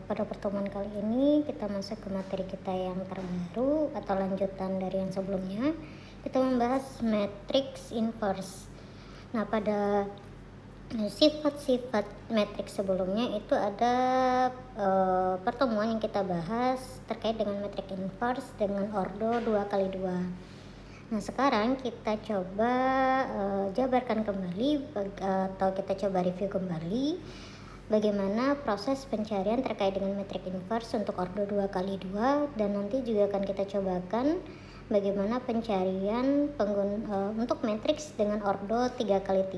Pada pertemuan kali ini kita masuk ke materi kita yang terbaru atau lanjutan dari yang sebelumnya. Kita membahas matriks inverse. Nah, pada sifat-sifat matriks sebelumnya itu ada pertemuan yang kita bahas terkait dengan matriks inverse dengan ordo 2x2. Nah, sekarang kita coba jabarkan kembali atau kita coba review kembali bagaimana proses pencarian terkait dengan matriks inverse untuk ordo 2x2, dan nanti juga akan kita cobakan bagaimana pencarian untuk matriks dengan ordo 3x3.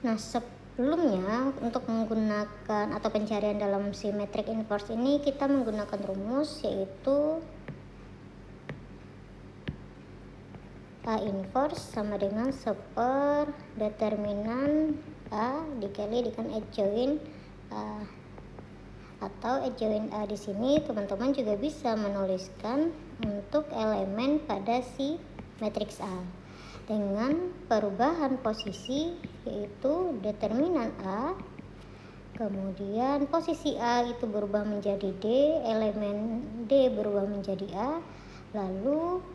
Nah, sebelumnya untuk menggunakan atau pencarian dalam si matriks inverse ini kita menggunakan rumus, yaitu A inverse sama dengan seper determinan A dikali dengan adjoint A, atau adjoint A di sini teman-teman juga bisa menuliskan untuk elemen pada si matriks A dengan perubahan posisi, yaitu determinan A, kemudian posisi A itu berubah menjadi D, elemen D berubah menjadi A, lalu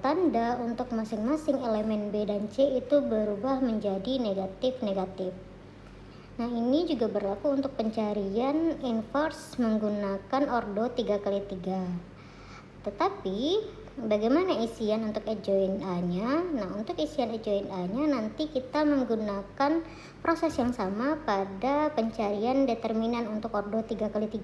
tanda untuk masing-masing elemen B dan C itu berubah menjadi negatif-negatif. Nah, ini juga berlaku untuk pencarian inverse menggunakan ordo 3x3. Tetapi bagaimana isian untuk adjoint A-nya? Nah, untuk isian adjoint A-nya nanti kita menggunakan proses yang sama pada pencarian determinan untuk ordo 3x3.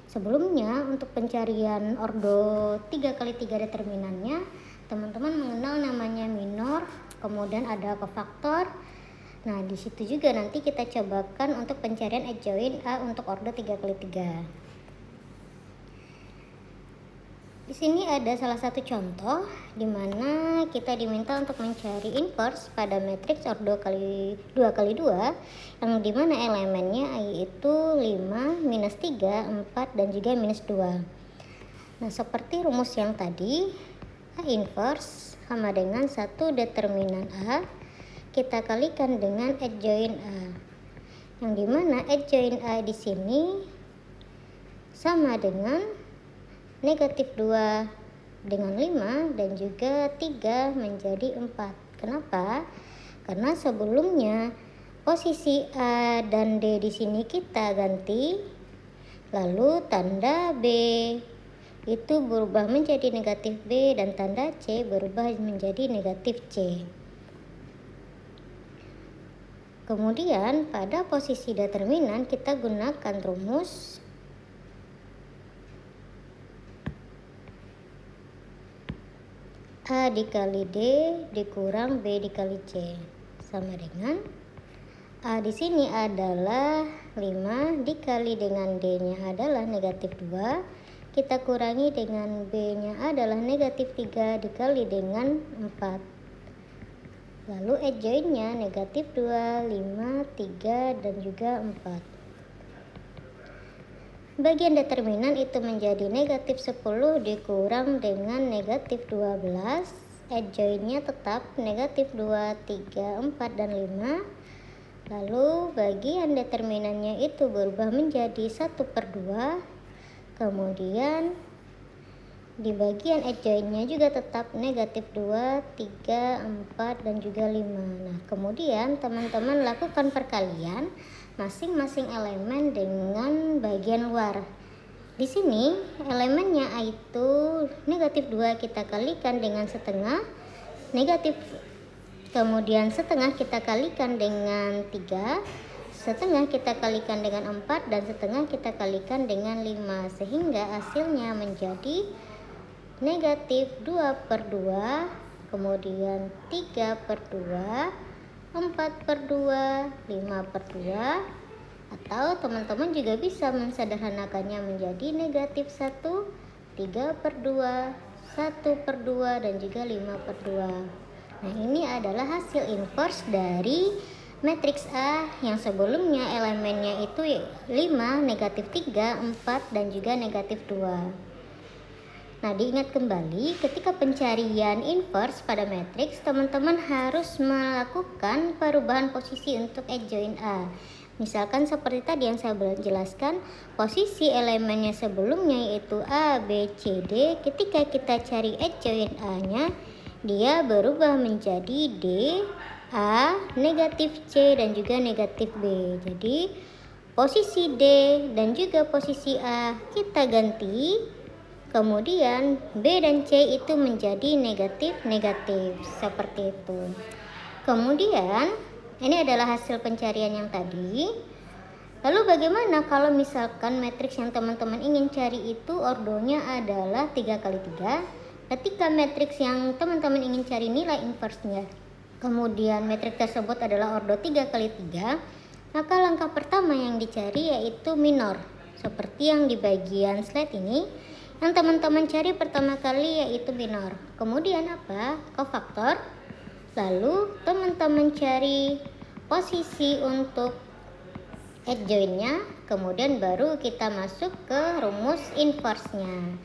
Sebelumnya, untuk pencarian ordo 3x3 determinannya, teman-teman mengenal namanya minor, kemudian ada kofaktor. Nah, di situ juga nanti kita cobakan untuk pencarian adjoint A untuk ordo 3x3. Di sini ada salah satu contoh di mana kita diminta untuk mencari inverse pada matriks ordo 2x2 yang dimana elemennya yaitu 5, -3, 4, dan juga -2. Nah, seperti rumus yang tadi, A inverse sama dengan 1 determinan A kita kalikan dengan adjoint A, yang dimana adjoint A di sini sama dengan negatif 2 dengan 5 dan juga 3 menjadi 4. Kenapa? Karena sebelumnya posisi A dan D di sini kita ganti, lalu tanda B itu berubah menjadi negatif B dan tanda C berubah menjadi negatif C. Kemudian pada posisi determinan kita gunakan rumus A dikali D dikurang B dikali C sama dengan A di sini adalah 5 dikali dengan D-nya adalah negatif 2, kita kurangi dengan B-nya adalah negatif 3 dikali dengan 4. Lalu adjoint-nya negatif 2, 5, 3, dan juga 4. Bagian determinan itu menjadi negatif 10 dikurang dengan negatif 12. Adjoint-nya tetap negatif 2, 3, 4, dan 5. Lalu bagian determinannya itu berubah menjadi 1/2. Kemudian di bagian adjoint-nya juga tetap negatif 2, 3, 4, dan juga 5. Nah, kemudian teman-teman lakukan perkalian masing-masing elemen dengan bagian luar. Di sini elemennya itu negatif 2 kita kalikan dengan setengah, negatif kemudian setengah kita kalikan dengan 3, setengah kita kalikan dengan 4, dan setengah kita kalikan dengan 5, sehingga hasilnya menjadi negatif 2/2, kemudian 3/2, 4/2, 5/2, atau teman-teman juga bisa mensederhanakannya menjadi negatif 1, 3/2, 1/2, dan juga 5/2. Nah, ini adalah hasil inverse dari matriks A yang sebelumnya elemennya itu 5, negatif 3, 4, dan juga negatif 2. Nah, diingat kembali ketika pencarian inverse pada matriks, teman-teman harus melakukan perubahan posisi untuk adjoint A. Misalkan seperti tadi yang saya jelaskan, posisi elemennya sebelumnya yaitu A, B, C, D. Ketika kita cari adjoint A-nya, dia berubah menjadi D, A, negatif C, dan juga negatif B. Jadi posisi D dan juga posisi A kita ganti. Kemudian B dan C itu menjadi negatif-negatif seperti itu. Kemudian ini adalah hasil pencarian yang tadi. Lalu bagaimana kalau misalkan matriks yang teman-teman ingin cari itu ordonya adalah 3 kali 3? Ketika matriks yang teman-teman ingin cari nilai inversenya, kemudian matriks tersebut adalah ordo 3 kali 3, maka langkah pertama yang dicari yaitu minor. Seperti yang di bagian slide ini, yang teman-teman cari pertama kali yaitu minor. Kemudian apa? Kofaktor. Lalu teman-teman cari posisi untuk adjointnya. Kemudian baru kita masuk ke rumus inverse-nya.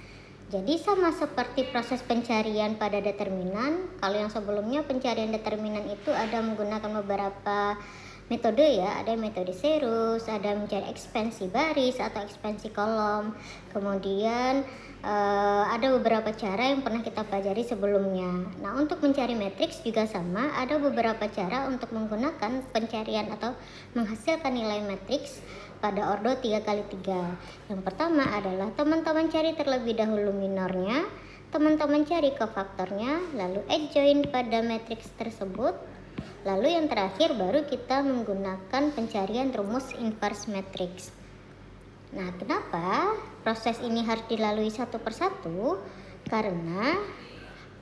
Jadi sama seperti proses pencarian pada determinan. Kalau yang sebelumnya pencarian determinan itu ada menggunakan beberapa metode ya, ada metode serus, ada mencari ekspansi baris atau ekspansi kolom. Kemudian ada beberapa cara yang pernah kita pelajari sebelumnya. Nah, untuk mencari matriks juga sama, ada beberapa cara untuk menggunakan pencarian atau menghasilkan nilai matriks pada ordo 3 kali 3. Yang pertama adalah teman-teman cari terlebih dahulu minornya, teman-teman cari kofaktornya, lalu adjoint pada matriks tersebut. Lalu yang terakhir baru kita menggunakan pencarian rumus inverse matrix. Nah, kenapa proses ini harus dilalui satu persatu? Karena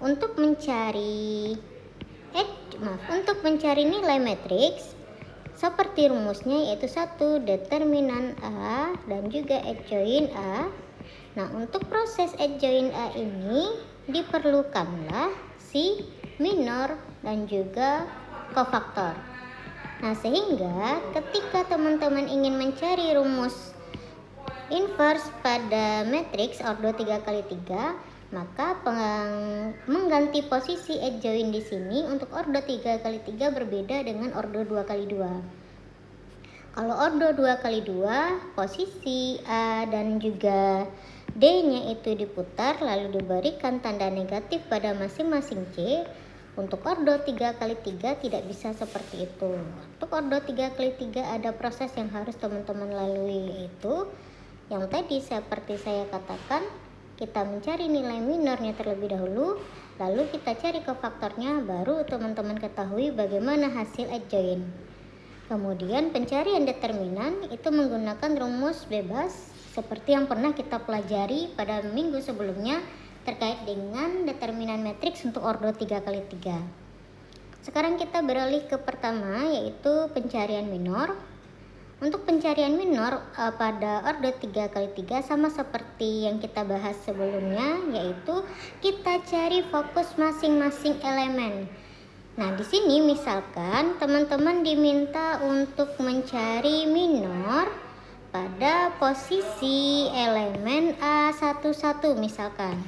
untuk mencari nilai matriks seperti rumusnya yaitu 1 determinan A dan juga adjoint A. Nah, untuk proses adjoint A ini diperlukanlah si minor dan juga kofaktor. Nah, sehingga ketika teman-teman ingin mencari rumus inverse pada matriks ordo 3 kali 3, maka mengganti posisi adjoint di sini untuk ordo 3 kali 3 berbeda dengan ordo 2 kali 2. Kalau ordo 2 kali 2, posisi A dan juga D-nya itu diputar lalu diberikan tanda negatif pada masing-masing C. Untuk ordo 3 kali 3 tidak bisa seperti itu. Untuk ordo 3 kali 3 ada proses yang harus teman-teman lalui, yaitu yang tadi seperti saya katakan, kita mencari nilai minornya terlebih dahulu, lalu kita cari kofaktornya, baru teman-teman ketahui bagaimana hasil adjoint. Kemudian pencarian determinan itu menggunakan rumus bebas seperti yang pernah kita pelajari pada minggu sebelumnya terkait dengan determinan matriks untuk ordo 3 kali 3. Sekarang kita beralih ke pertama yaitu pencarian minor. Untuk pencarian minor pada ordo 3 kali 3 sama seperti yang kita bahas sebelumnya, yaitu kita cari fokus masing-masing elemen. Nah, di sini misalkan teman-teman diminta untuk mencari minor pada posisi elemen A11 misalkan.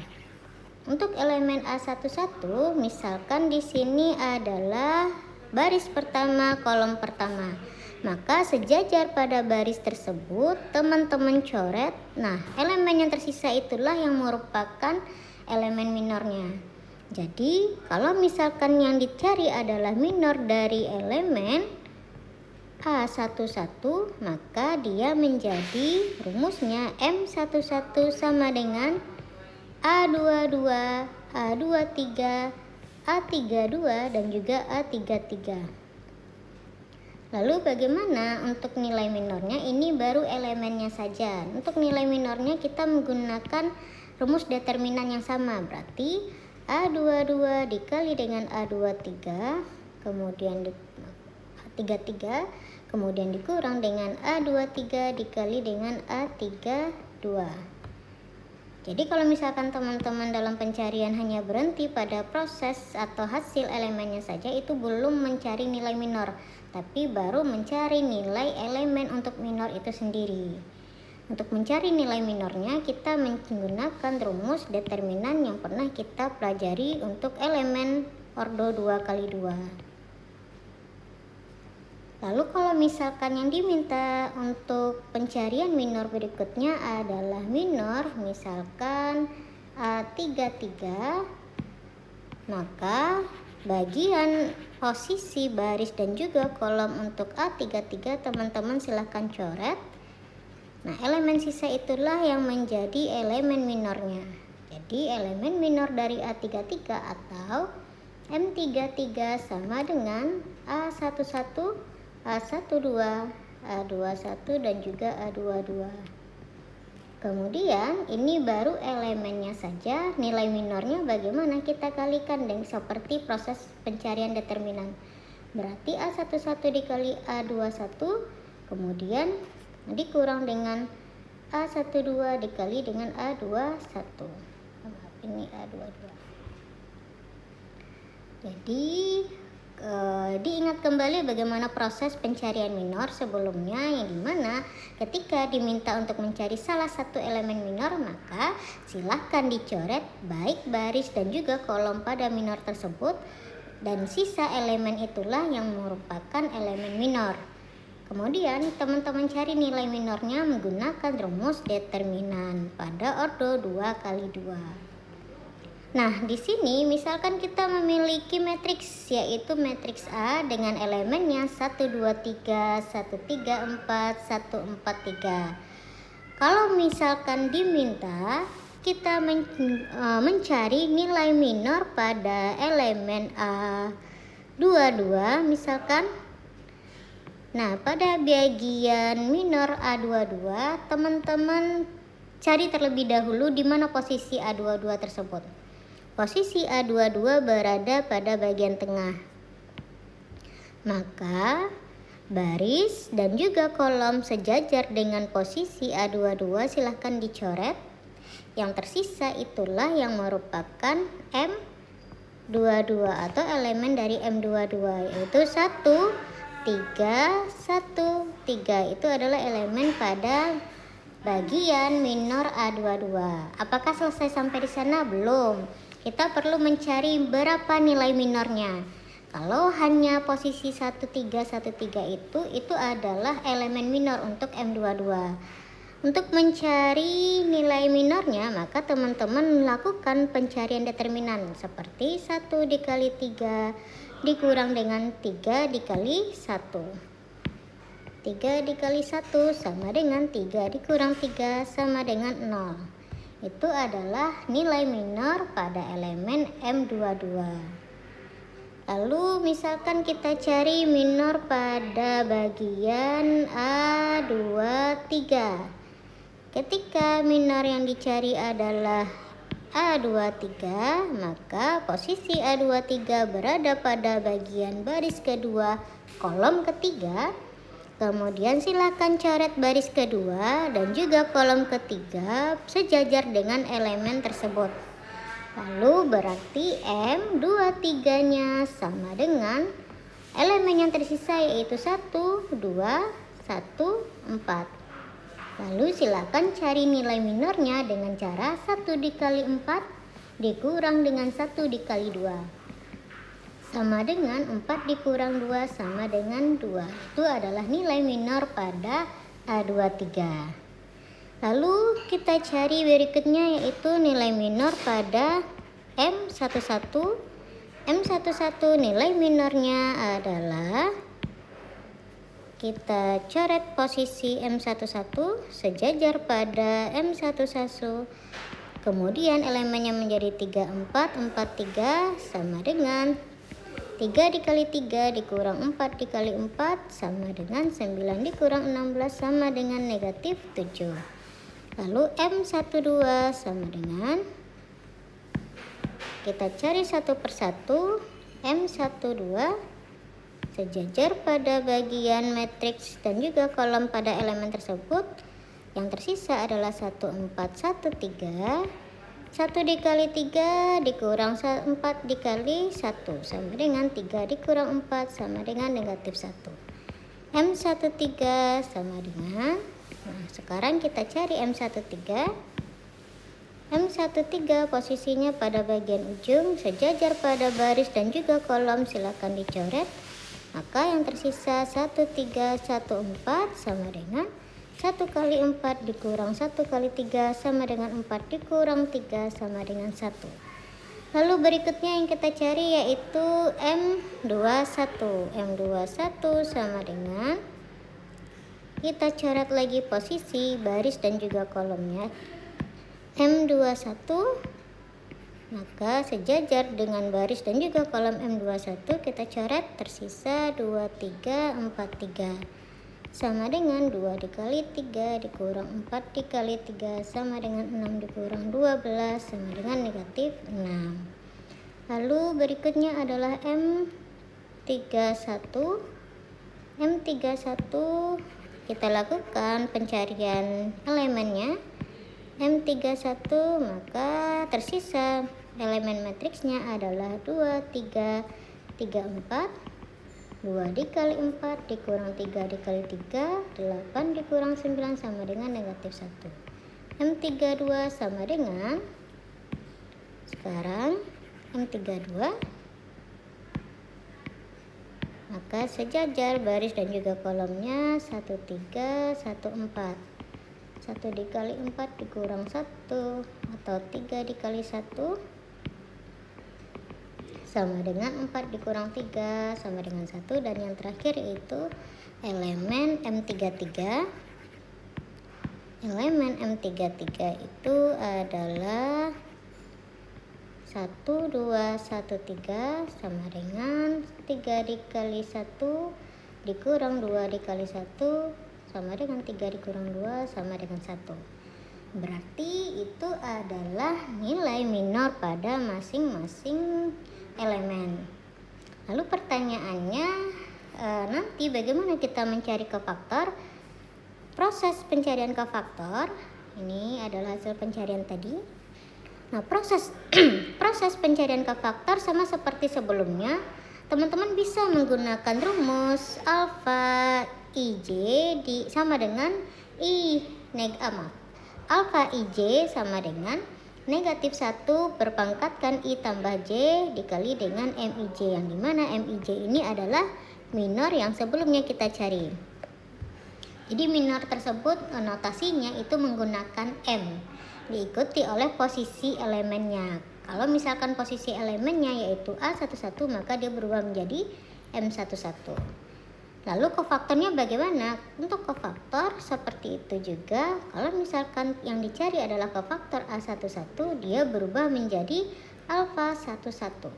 Untuk elemen A11 misalkan di sini adalah baris pertama, kolom pertama. Maka sejajar pada baris tersebut teman-teman coret. Nah, elemen yang tersisa itulah yang merupakan elemen minornya. Jadi, kalau misalkan yang dicari adalah minor dari elemen A11, maka dia menjadi rumusnya M11 sama dengan A22, A23, A32 dan juga A33. Lalu bagaimana untuk nilai minornya? Ini baru elemennya saja. Untuk nilai minornya kita menggunakan rumus determinan yang sama. Berarti A22 dikali dengan A23, kemudian A33, kemudian dikurang dengan A23 dikali dengan A32. Jadi kalau misalkan teman-teman dalam pencarian hanya berhenti pada proses atau hasil elemennya saja, itu belum mencari nilai minor, tapi baru mencari nilai elemen untuk minor itu sendiri. Untuk mencari nilai minornya, kita menggunakan rumus determinan yang pernah kita pelajari untuk elemen ordo 2 x 2. Lalu kalau misalkan yang diminta untuk pencarian minor berikutnya adalah minor misalkan A33, maka bagian posisi baris dan juga kolom untuk A33 teman-teman silahkan coret. Nah, elemen sisa itulah yang menjadi elemen minornya. Jadi elemen minor dari A33 atau M33 sama dengan A11, A12, A21 dan juga A22. Kemudian ini baru elemennya saja, nilai minornya bagaimana kita kalikan dengan seperti proses pencarian determinan. Berarti A11 dikali A21, kemudian dikurang dengan A12 dikali dengan A21. Maaf, ini A22. Jadi diingat kembali bagaimana proses pencarian minor sebelumnya, yang dimana ketika diminta untuk mencari salah satu elemen minor, maka silahkan dicoret baik baris dan juga kolom pada minor tersebut, dan sisa elemen itulah yang merupakan elemen minor. Kemudian teman-teman cari nilai minornya menggunakan rumus determinan pada ordo 2 x 2. Nah, di sini misalkan kita memiliki matriks, yaitu matriks A dengan elemennya 1 2 3 1 3 4 1 4 3. Kalau misalkan diminta kita mencari nilai minor pada elemen A22 misalkan. Nah, pada bagian minor A22, teman-teman cari terlebih dahulu di mana posisi A22 tersebut. Posisi A22 berada pada bagian tengah. Maka baris dan juga kolom sejajar dengan posisi A22 silahkan dicoret. Yang tersisa itulah yang merupakan M22 atau elemen dari M22, yaitu 1 3 1 3. Itu adalah elemen pada bagian minor A22. Apakah selesai sampai di sana? Belum. Kita perlu mencari berapa nilai minornya. Kalau hanya posisi 1 3 1 3 itu adalah elemen minor untuk M22. Untuk mencari nilai minornya, maka teman-teman melakukan pencarian determinan seperti 1 dikali 3 dikurang dengan 3 dikali 1. 3 dikali 1 sama dengan 3 dikurang 3 sama dengan 0. Itu adalah nilai minor pada elemen M22. Lalu misalkan kita cari minor pada bagian A23. Ketika minor yang dicari adalah A23, maka posisi A23 berada pada bagian baris kedua kolom ketiga. Kemudian silakan coret baris kedua dan juga kolom ketiga sejajar dengan elemen tersebut. Lalu berarti M23-nya sama dengan elemen yang tersisa, yaitu 1 2 1 4. Lalu silakan cari nilai minornya dengan cara 1 dikali 4 dikurang dengan 1 dikali 2 sama dengan 4 dikurang 2 sama dengan 2. Itu adalah nilai minor pada A23. Lalu kita cari berikutnya, yaitu nilai minor pada M11. M11 nilai minornya adalah, kita coret posisi M11 sejajar pada M11. Kemudian elemennya menjadi 3 4 4 3 sama dengan 3 dikali 3 dikurang 4 dikali 4 sama dengan 9 dikurang 16 sama dengan negatif 7. Lalu M12 sama dengan, kita cari satu persatu. M12 sejajar pada bagian matriks dan juga kolom pada elemen tersebut. Yang tersisa adalah 1 4 1 3. 1 dikali 3 dikurang 4 dikali 1 sama dengan 3 dikurang 4 sama dengan negatif 1. M13 sama dengan Nah, sekarang kita cari M13. M13 posisinya pada bagian ujung, sejajar pada baris dan juga kolom, silakan dicoret. Maka yang tersisa 1314 sama dengan 1 kali 4 dikurang 1 kali 3 sama dengan 4 dikurang 3 sama dengan 1. Lalu berikutnya yang kita cari yaitu M21. M21 sama dengan, kita coret lagi posisi baris dan juga kolomnya. M21 maka sejajar dengan baris dan juga kolom M21 kita coret, tersisa 2343 sama dengan 2 dikali 3 dikurang 4 dikali 3 sama dengan 6 dikurang 12 sama dengan negatif 6. Lalu berikutnya adalah M31. M31 kita lakukan pencarian elemennya. M31 maka tersisa elemen matriksnya adalah 2, 3, 3, 4. 2 dikali 4 dikurang 3 dikali 3, 8 dikurang 9 sama dengan negatif 1. M32 sama dengan, sekarang M32 maka sejajar baris dan juga kolomnya 1, 3, 1, 4. 1 dikali 4 dikurang 1 atau 3 dikali 1 sama dengan 4 dikurang 3 sama dengan 1. Dan yang terakhir yaitu elemen M33. Elemen M33 itu adalah 1, 2, 1, 3 sama dengan 3 dikali 1 dikurang 2 dikali 1 sama dengan 3 dikurang 2 sama dengan 1. Berarti itu adalah nilai minor pada masing-masing elemen. Lalu pertanyaannya, nanti bagaimana kita mencari kofaktor? Proses pencarian kofaktor ini adalah hasil pencarian tadi. Nah, proses pencarian kofaktor sama seperti sebelumnya. Teman-teman bisa menggunakan rumus alfa IJ sama dengan alfa IJ sama dengan negatif 1 berpangkatkan I tambah J dikali dengan MIJ, yang dimana MIJ ini adalah minor yang sebelumnya kita cari. Jadi minor tersebut notasinya itu menggunakan M diikuti oleh posisi elemennya. Kalau misalkan posisi elemennya yaitu A11 maka dia berubah menjadi M11. Lalu kofaktornya bagaimana? Untuk kofaktor seperti itu juga. Kalau misalkan yang dicari adalah kofaktor A11, dia berubah menjadi alfa 11.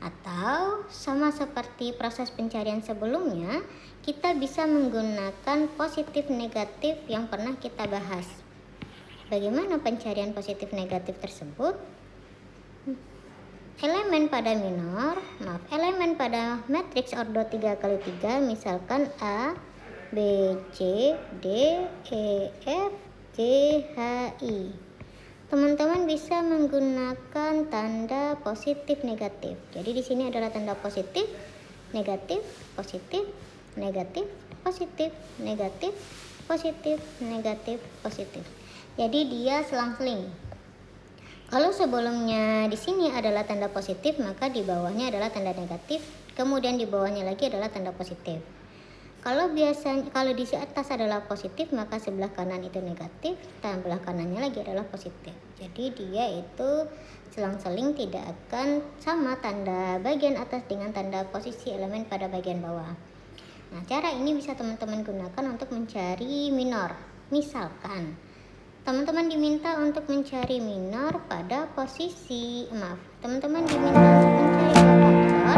Atau sama seperti proses pencarian sebelumnya, kita bisa menggunakan positif negatif yang pernah kita bahas. Bagaimana pencarian positif negatif tersebut? Elemen pada matriks ordo 3 kali 3 misalkan A, B, C, D, E, F, G, H, I. Teman-teman bisa menggunakan tanda positif negatif. Jadi di sini adalah tanda positif, negatif, positif, negatif, positif, negatif, positif, negatif, positif. Jadi dia selang-seling. Kalau sebelumnya di sini adalah tanda positif, maka di bawahnya adalah tanda negatif, kemudian di bawahnya lagi adalah tanda positif. Kalau di atas adalah positif, maka sebelah kanan itu negatif, sebelah kanannya lagi adalah positif. Jadi dia itu selang-seling, tidak akan sama tanda bagian atas dengan tanda posisi elemen pada bagian bawah. Nah, cara ini bisa teman-teman gunakan untuk mencari minor. Misalkan teman-teman diminta untuk mencari minor pada posisi, teman-teman diminta untuk mencari kofaktor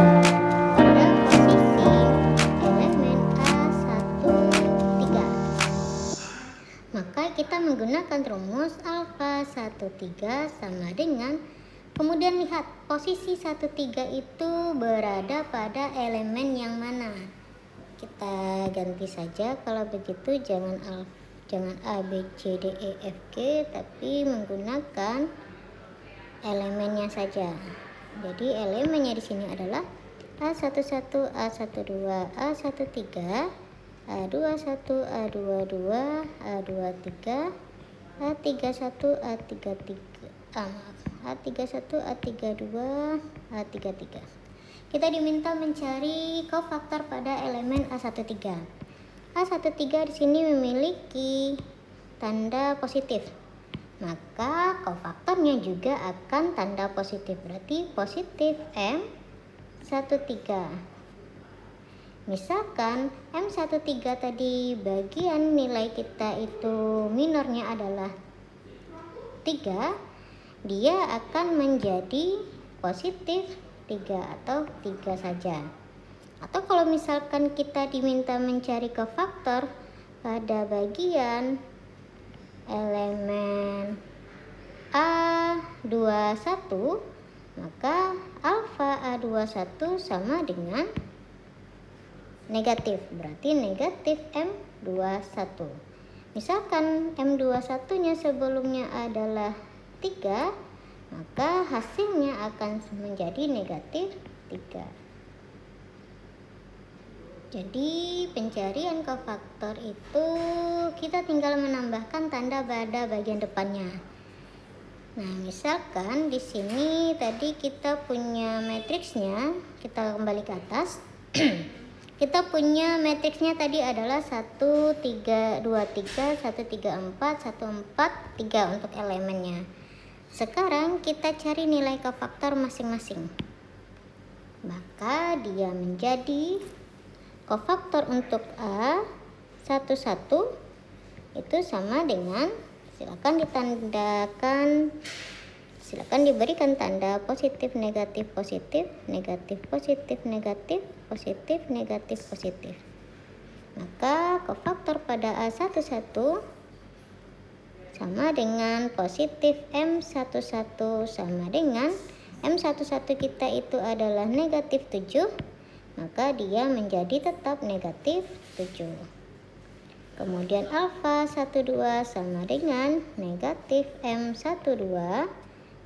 pada posisi elemen A13. Maka kita menggunakan rumus alfa 13 sama dengan, kemudian lihat posisi 13 itu berada pada elemen yang mana. Kita ganti saja, kalau begitu jangan A, B, C, D, E, F, G, tapi menggunakan elemennya saja. Jadi elemennya di sini adalah A11, A12, A13. A21, A22, A23, A31, A31, A32, A33. Kita diminta mencari kofaktor pada elemen A13. A13 di sini memiliki tanda positif, maka kofaktornya juga akan tanda positif, berarti positif M13. Misalkan M13 tadi bagian nilai kita itu minornya adalah 3, dia akan menjadi positif 3 atau 3 saja. Atau kalau misalkan kita diminta mencari kofaktor pada bagian elemen A21, maka alfa A21 sama dengan negatif, berarti negatif M21. Misalkan M21 nya sebelumnya adalah 3, maka hasilnya akan menjadi negatif 3. Jadi pencarian kofaktor itu kita tinggal menambahkan tanda pada bagian depannya. Nah, misalkan di sini tadi kita punya matriksnya, kita kembali ke atas. Kita punya matriksnya tadi adalah 1, 3, 2, 3, 1, 3, 4, 1, 4, 3 untuk elemennya. Sekarang kita cari nilai kofaktor masing-masing. Maka dia menjadi kofaktor untuk A11 itu sama dengan, silakan diberikan tanda positif, negatif, positif, negatif, positif, negatif, positif, negatif, positif. Maka kofaktor pada A11 sama dengan positif M11 sama dengan M11 kita itu adalah negatif 7, maka dia menjadi tetap negatif 7. Kemudian alfa 12 sama dengan negatif M12.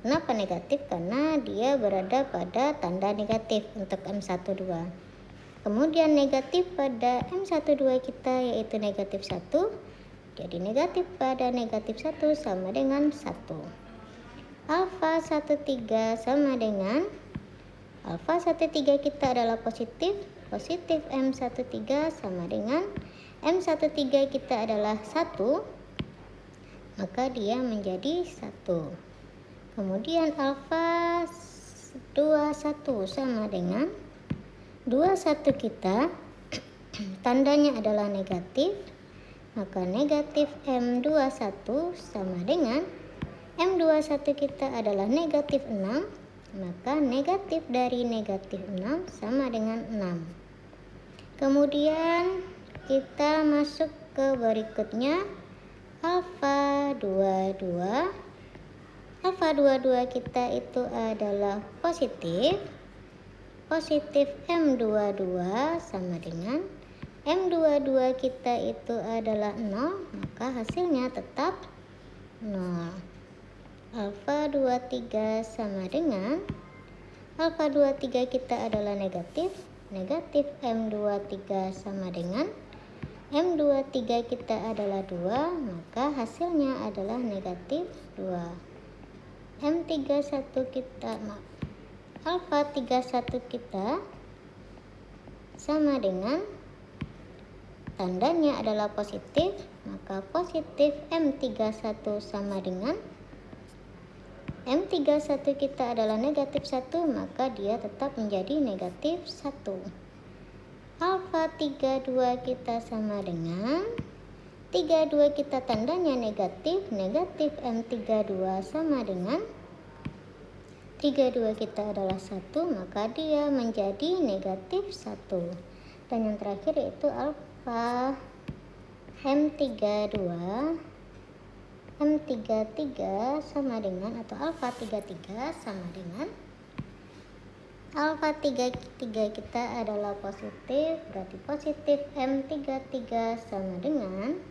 Kenapa negatif? Karena dia berada pada tanda negatif untuk M12. Kemudian negatif pada M12 kita yaitu negatif 1. Jadi negatif pada negatif 1 sama dengan 1. Alfa 13 sama dengan alfa 13 kita adalah positif. Positif M13 sama dengan M13 kita adalah 1. Maka dia menjadi 1. Kemudian alfa 21 sama dengan 21 kita tandanya adalah negatif, maka negatif M21 sama dengan M21 kita adalah negatif 6, maka negatif dari negatif 6 sama dengan 6. Kemudian kita masuk ke berikutnya, alfa 22. Alfa 22 kita itu adalah positif. Positif M22 sama dengan M22 kita itu adalah 0, maka hasilnya tetap 0. Alfa 23 sama dengan alfa 23 kita adalah negatif. Negatif M23 sama dengan M23 kita adalah 2, maka hasilnya adalah negatif 2. M31 kita, alfa 31 kita sama dengan tandanya adalah positif, maka positif M31 sama dengan M31 kita adalah negatif 1, maka dia tetap menjadi negatif 1. Alfa 32 kita sama dengan 32 kita tandanya negatif. Negatif M32 sama dengan 32 kita adalah 1, maka dia menjadi negatif 1. Dan yang terakhir yaitu alfa M32 sama dengan, atau alfa 33 sama dengan alfa 33 kita adalah positif, berarti positif M33 sama dengan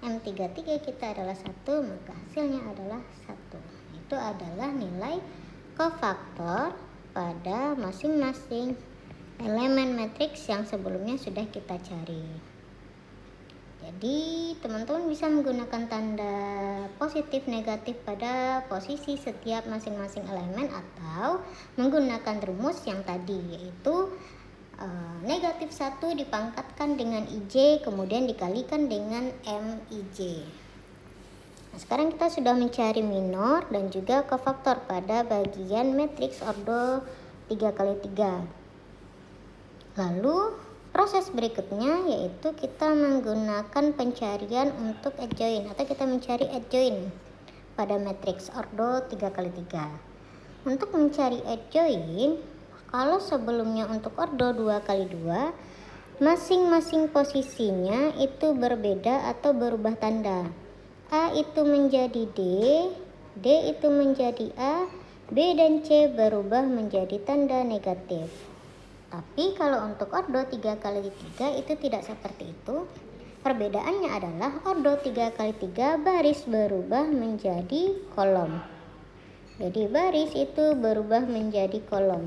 M33 kita adalah 1, maka hasilnya adalah 1. Itu adalah nilai kofaktor pada masing-masing elemen matriks yang sebelumnya sudah kita cari. Jadi teman-teman bisa menggunakan tanda positif negatif pada posisi setiap masing-masing elemen atau menggunakan rumus yang tadi, yaitu negatif 1 dipangkatkan dengan IJ kemudian dikalikan dengan MIJ. Nah, sekarang kita sudah mencari minor dan juga kofaktor pada bagian matriks ordo 3x3. Lalu proses berikutnya yaitu kita menggunakan pencarian untuk adjoint atau kita mencari adjoint pada matriks ordo 3x3. Untuk mencari adjoint, kalau sebelumnya untuk ordo 2x2 masing-masing posisinya itu berbeda atau berubah tanda. A itu menjadi D, D itu menjadi A, B dan C berubah menjadi tanda negatif. Tapi kalau untuk ordo 3x3 itu tidak seperti itu. Perbedaannya adalah ordo 3x3 baris berubah menjadi kolom. Jadi baris itu berubah menjadi kolom.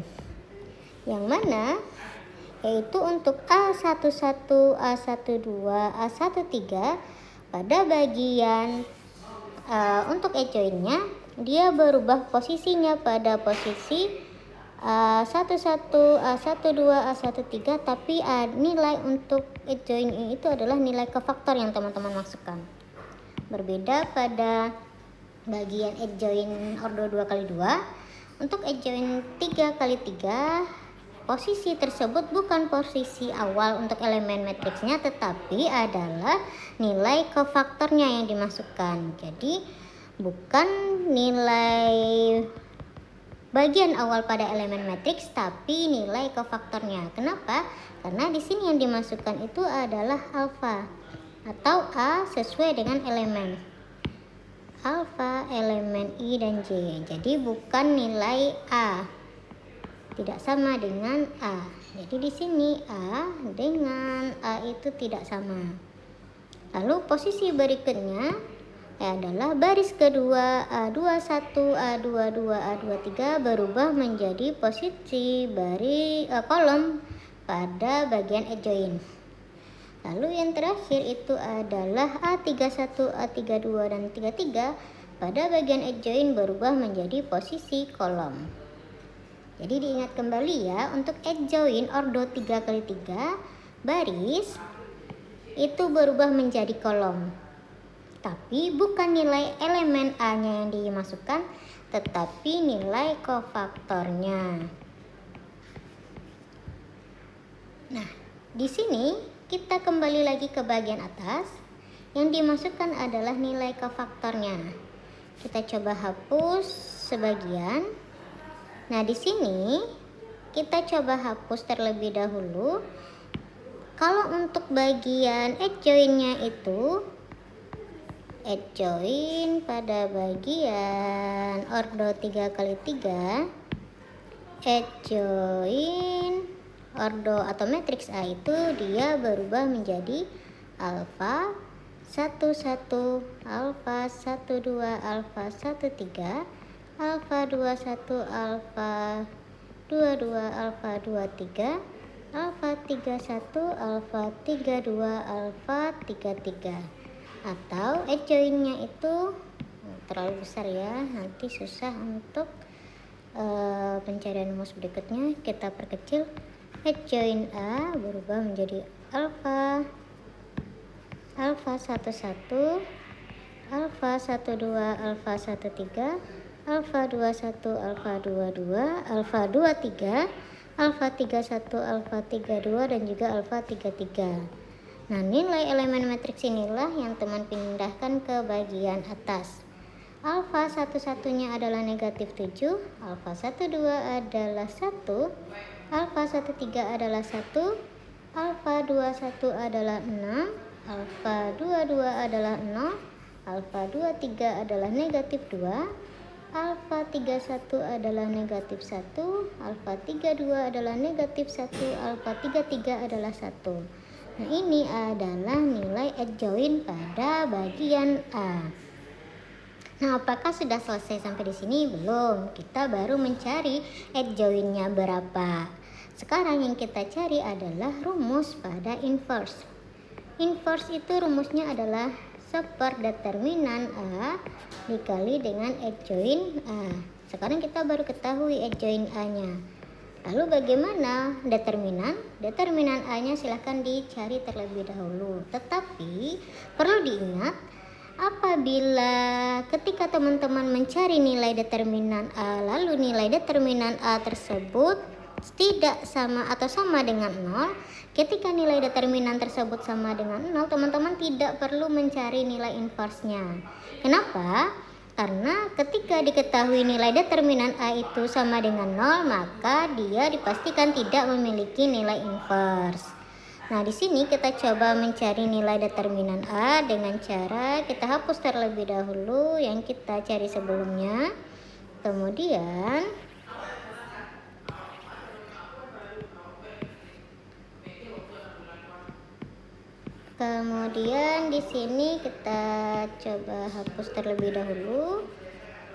Yang mana? Yaitu untuk A11, A12, A13 pada bagian untuk adjointnya dia berubah posisinya pada posisi A11, A12, A13, tapi nilai untuk adjoint itu adalah nilai kofaktor yang teman-teman masukkan. Berbeda pada bagian adjoint ordo 2x2. Untuk adjoint 3x3 posisi tersebut bukan posisi awal untuk elemen matriksnya, tetapi adalah nilai kofaktornya yang dimasukkan. Jadi bukan nilai bagian awal pada elemen matriks, tapi nilai kofaktornya. Kenapa? Karena di sini yang dimasukkan itu adalah alfa atau A sesuai dengan elemen. Alfa, elemen I dan J. Jadi bukan nilai A. Tidak sama dengan A. Jadi di sini A dengan A itu tidak sama. Lalu posisi berikutnya adalah baris kedua A21, A22, A23 berubah menjadi posisi kolom pada bagian adjoint. Lalu yang terakhir itu adalah A31, A32 dan 33 pada bagian adjoint berubah menjadi posisi kolom. Jadi diingat kembali ya, untuk adjoint ordo 3x3 baris itu berubah menjadi kolom. Tapi bukan nilai elemen A-nya yang dimasukkan, tetapi nilai kofaktornya. Nah, di sini kita kembali lagi ke bagian atas. Yang dimasukkan adalah nilai kofaktornya. Kita coba hapus sebagian. Nah, di sini kita coba hapus terlebih dahulu. Kalau untuk bagian adjointnya itu adjoint pada bagian ordo 3x3, adjoint ordo atau matriks A itu dia berubah menjadi alfa 11, alfa 12, alfa 13, alfa 21, alfa 22, alfa 23, alfa 31, alfa 32, alfa 33. Atau adjointnya itu terlalu besar ya, nanti susah untuk pencarian rumus berikutnya. Kita perkecil. Adjoint A berubah menjadi alfa 11, alfa 12, alfa 13, alfa 21, alfa 22, alfa 23, alfa 31, alfa 32 dan juga alfa 33. Nah, nilai elemen matriks inilah yang teman pindahkan ke bagian atas. Alfa 1-1-nya adalah negatif 7, alfa 12 adalah 1, alfa 13 adalah 1, alfa 21 adalah 6, alfa 22 adalah 0, alfa 23 adalah negatif 2, alfa 31 adalah negatif 1, alfa 32 adalah negatif 1, alfa 33 adalah 1. Nah, ini adalah nilai adjoint pada bagian A. Nah, apakah sudah selesai sampai di sini? Belum. Kita baru mencari adjointnya berapa. Sekarang yang kita cari adalah rumus pada inverse. Inverse itu rumusnya adalah seperdeterminan A dikali dengan adjoint A. Sekarang kita baru ketahui adjoint A-nya. Lalu bagaimana determinan? Determinan A-nya silahkan dicari terlebih dahulu. Tetapi perlu diingat, apabila ketika teman-teman mencari nilai determinan A, lalu nilai determinan A tersebut tidak sama atau sama dengan 0, ketika nilai determinan tersebut sama dengan 0, teman-teman tidak perlu mencari nilai inverse-nya. Kenapa? Karena ketika diketahui nilai determinan A itu sama dengan 0, maka dia dipastikan tidak memiliki nilai inverse. Nah, di sini kita coba mencari nilai determinan A dengan cara kita hapus terlebih dahulu yang kita cari sebelumnya. Kemudian di sini kita coba hapus terlebih dahulu.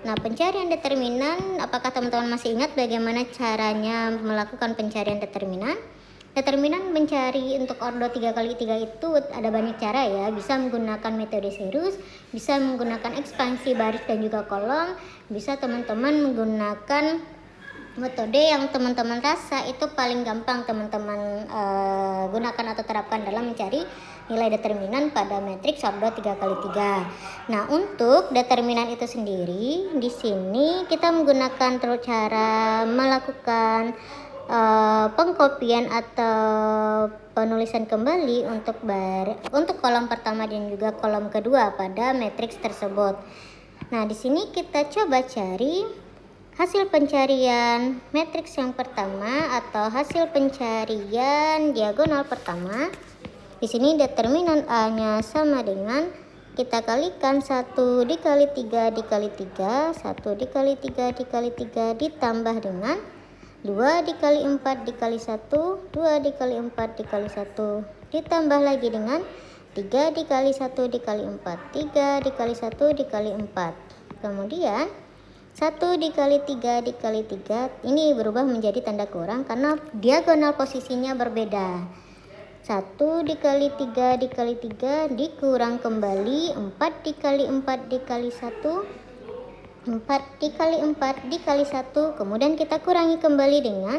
Nah, pencarian determinan, apakah teman-teman masih ingat bagaimana caranya melakukan pencarian determinan? Determinan mencari untuk ordo 3x3 itu ada banyak cara ya. Bisa menggunakan metode serus, bisa menggunakan ekspansi baris dan juga kolom, bisa teman-teman menggunakan metode yang teman-teman rasa itu paling gampang teman-teman gunakan atau terapkan dalam mencari nilai determinan pada matriks ordo 3x3. Nah, untuk determinan itu sendiri di sini kita menggunakan cara melakukan pengkopian atau penulisan kembali untuk kolom pertama dan juga kolom kedua pada matriks tersebut. Nah, di sini kita coba cari hasil pencarian matriks yang pertama atau hasil pencarian diagonal pertama. Di sini determinan A-nya sama dengan kita kalikan 1 dikali 3 dikali 3, 1 dikali 3 dikali 3 ditambah dengan 2 dikali 4 dikali 1, 2 dikali 4 dikali 1 ditambah lagi dengan 3 dikali 1 dikali 4, 3 dikali 1 dikali 4. Kemudian 1 dikali 3 dikali 3 ini berubah menjadi tanda kurang karena diagonal posisinya berbeda. 1 dikali 3 dikali 3 dikurang kembali 4 dikali 4 dikali 1, 4 dikali 4 dikali 1, kemudian kita kurangi kembali dengan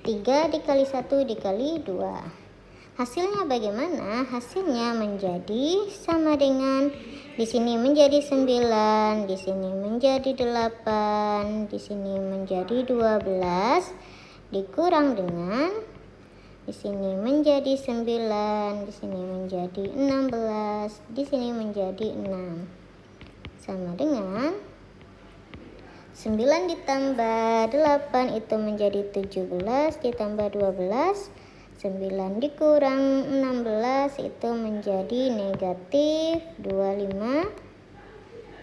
3 dikali 1 dikali 2. Hasilnya bagaimana? Hasilnya menjadi sama dengan di sini menjadi 9, di sini menjadi 8, di sini menjadi 12, dikurang dengan di sini menjadi 9, di sini menjadi 16, di sini menjadi 6. Sama dengan 9 ditambah 8 itu menjadi 17, ditambah 12, 9 dikurang 16 itu menjadi negatif 25.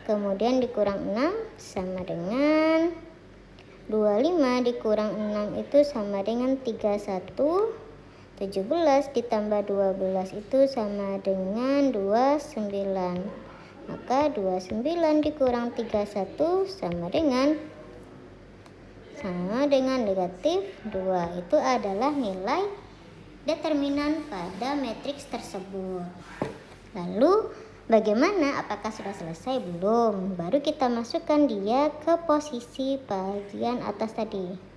Kemudian dikurang 6 sama dengan 25 dikurang 6 itu sama dengan 31. 17 ditambah 12 itu sama dengan 29. Maka 29 dikurang 31 sama dengan negatif 2. Itu adalah nilai determinan pada matriks tersebut. Lalu bagaimana? Apakah sudah selesai? Belum. Baru kita masukkan dia ke posisi bagian atas tadi.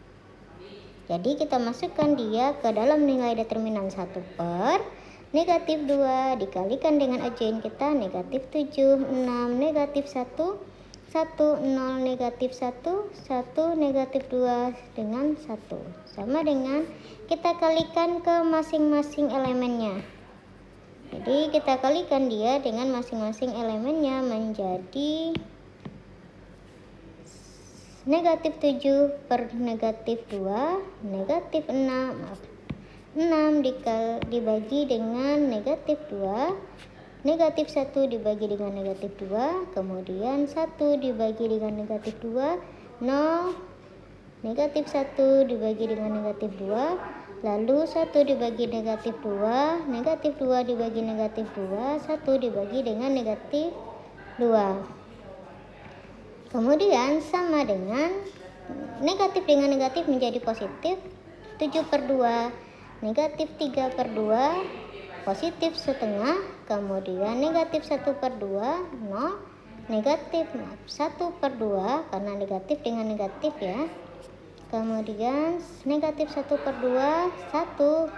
Jadi kita masukkan dia ke dalam nilai determinan 1 per negatif 2 dikalikan dengan adjoint kita negatif 7, 6, negatif 1, 1, 0, negatif 1, 1, negatif 2 dengan 1. Sama dengan kita kalikan ke masing-masing elemennya. Jadi kita kalikan dia dengan masing-masing elemennya menjadi negatif 7 per negatif 2, negatif 6 dibagi dengan negatif 2, negatif 1 dibagi dengan negatif 2, kemudian 1 dibagi dengan negatif 2, 0, negatif 1 dibagi dengan negatif 2, lalu 1 dibagi negatif 2, negatif 2 dibagi negatif 2, 1 dibagi dengan negatif 2. Kemudian sama dengan negatif dengan negatif menjadi positif, 7/2, negatif 3/2, positif setengah, kemudian negatif 1/2, 0, negatif 1/2 karena negatif dengan negatif ya, kemudian negatif 1/2, 1,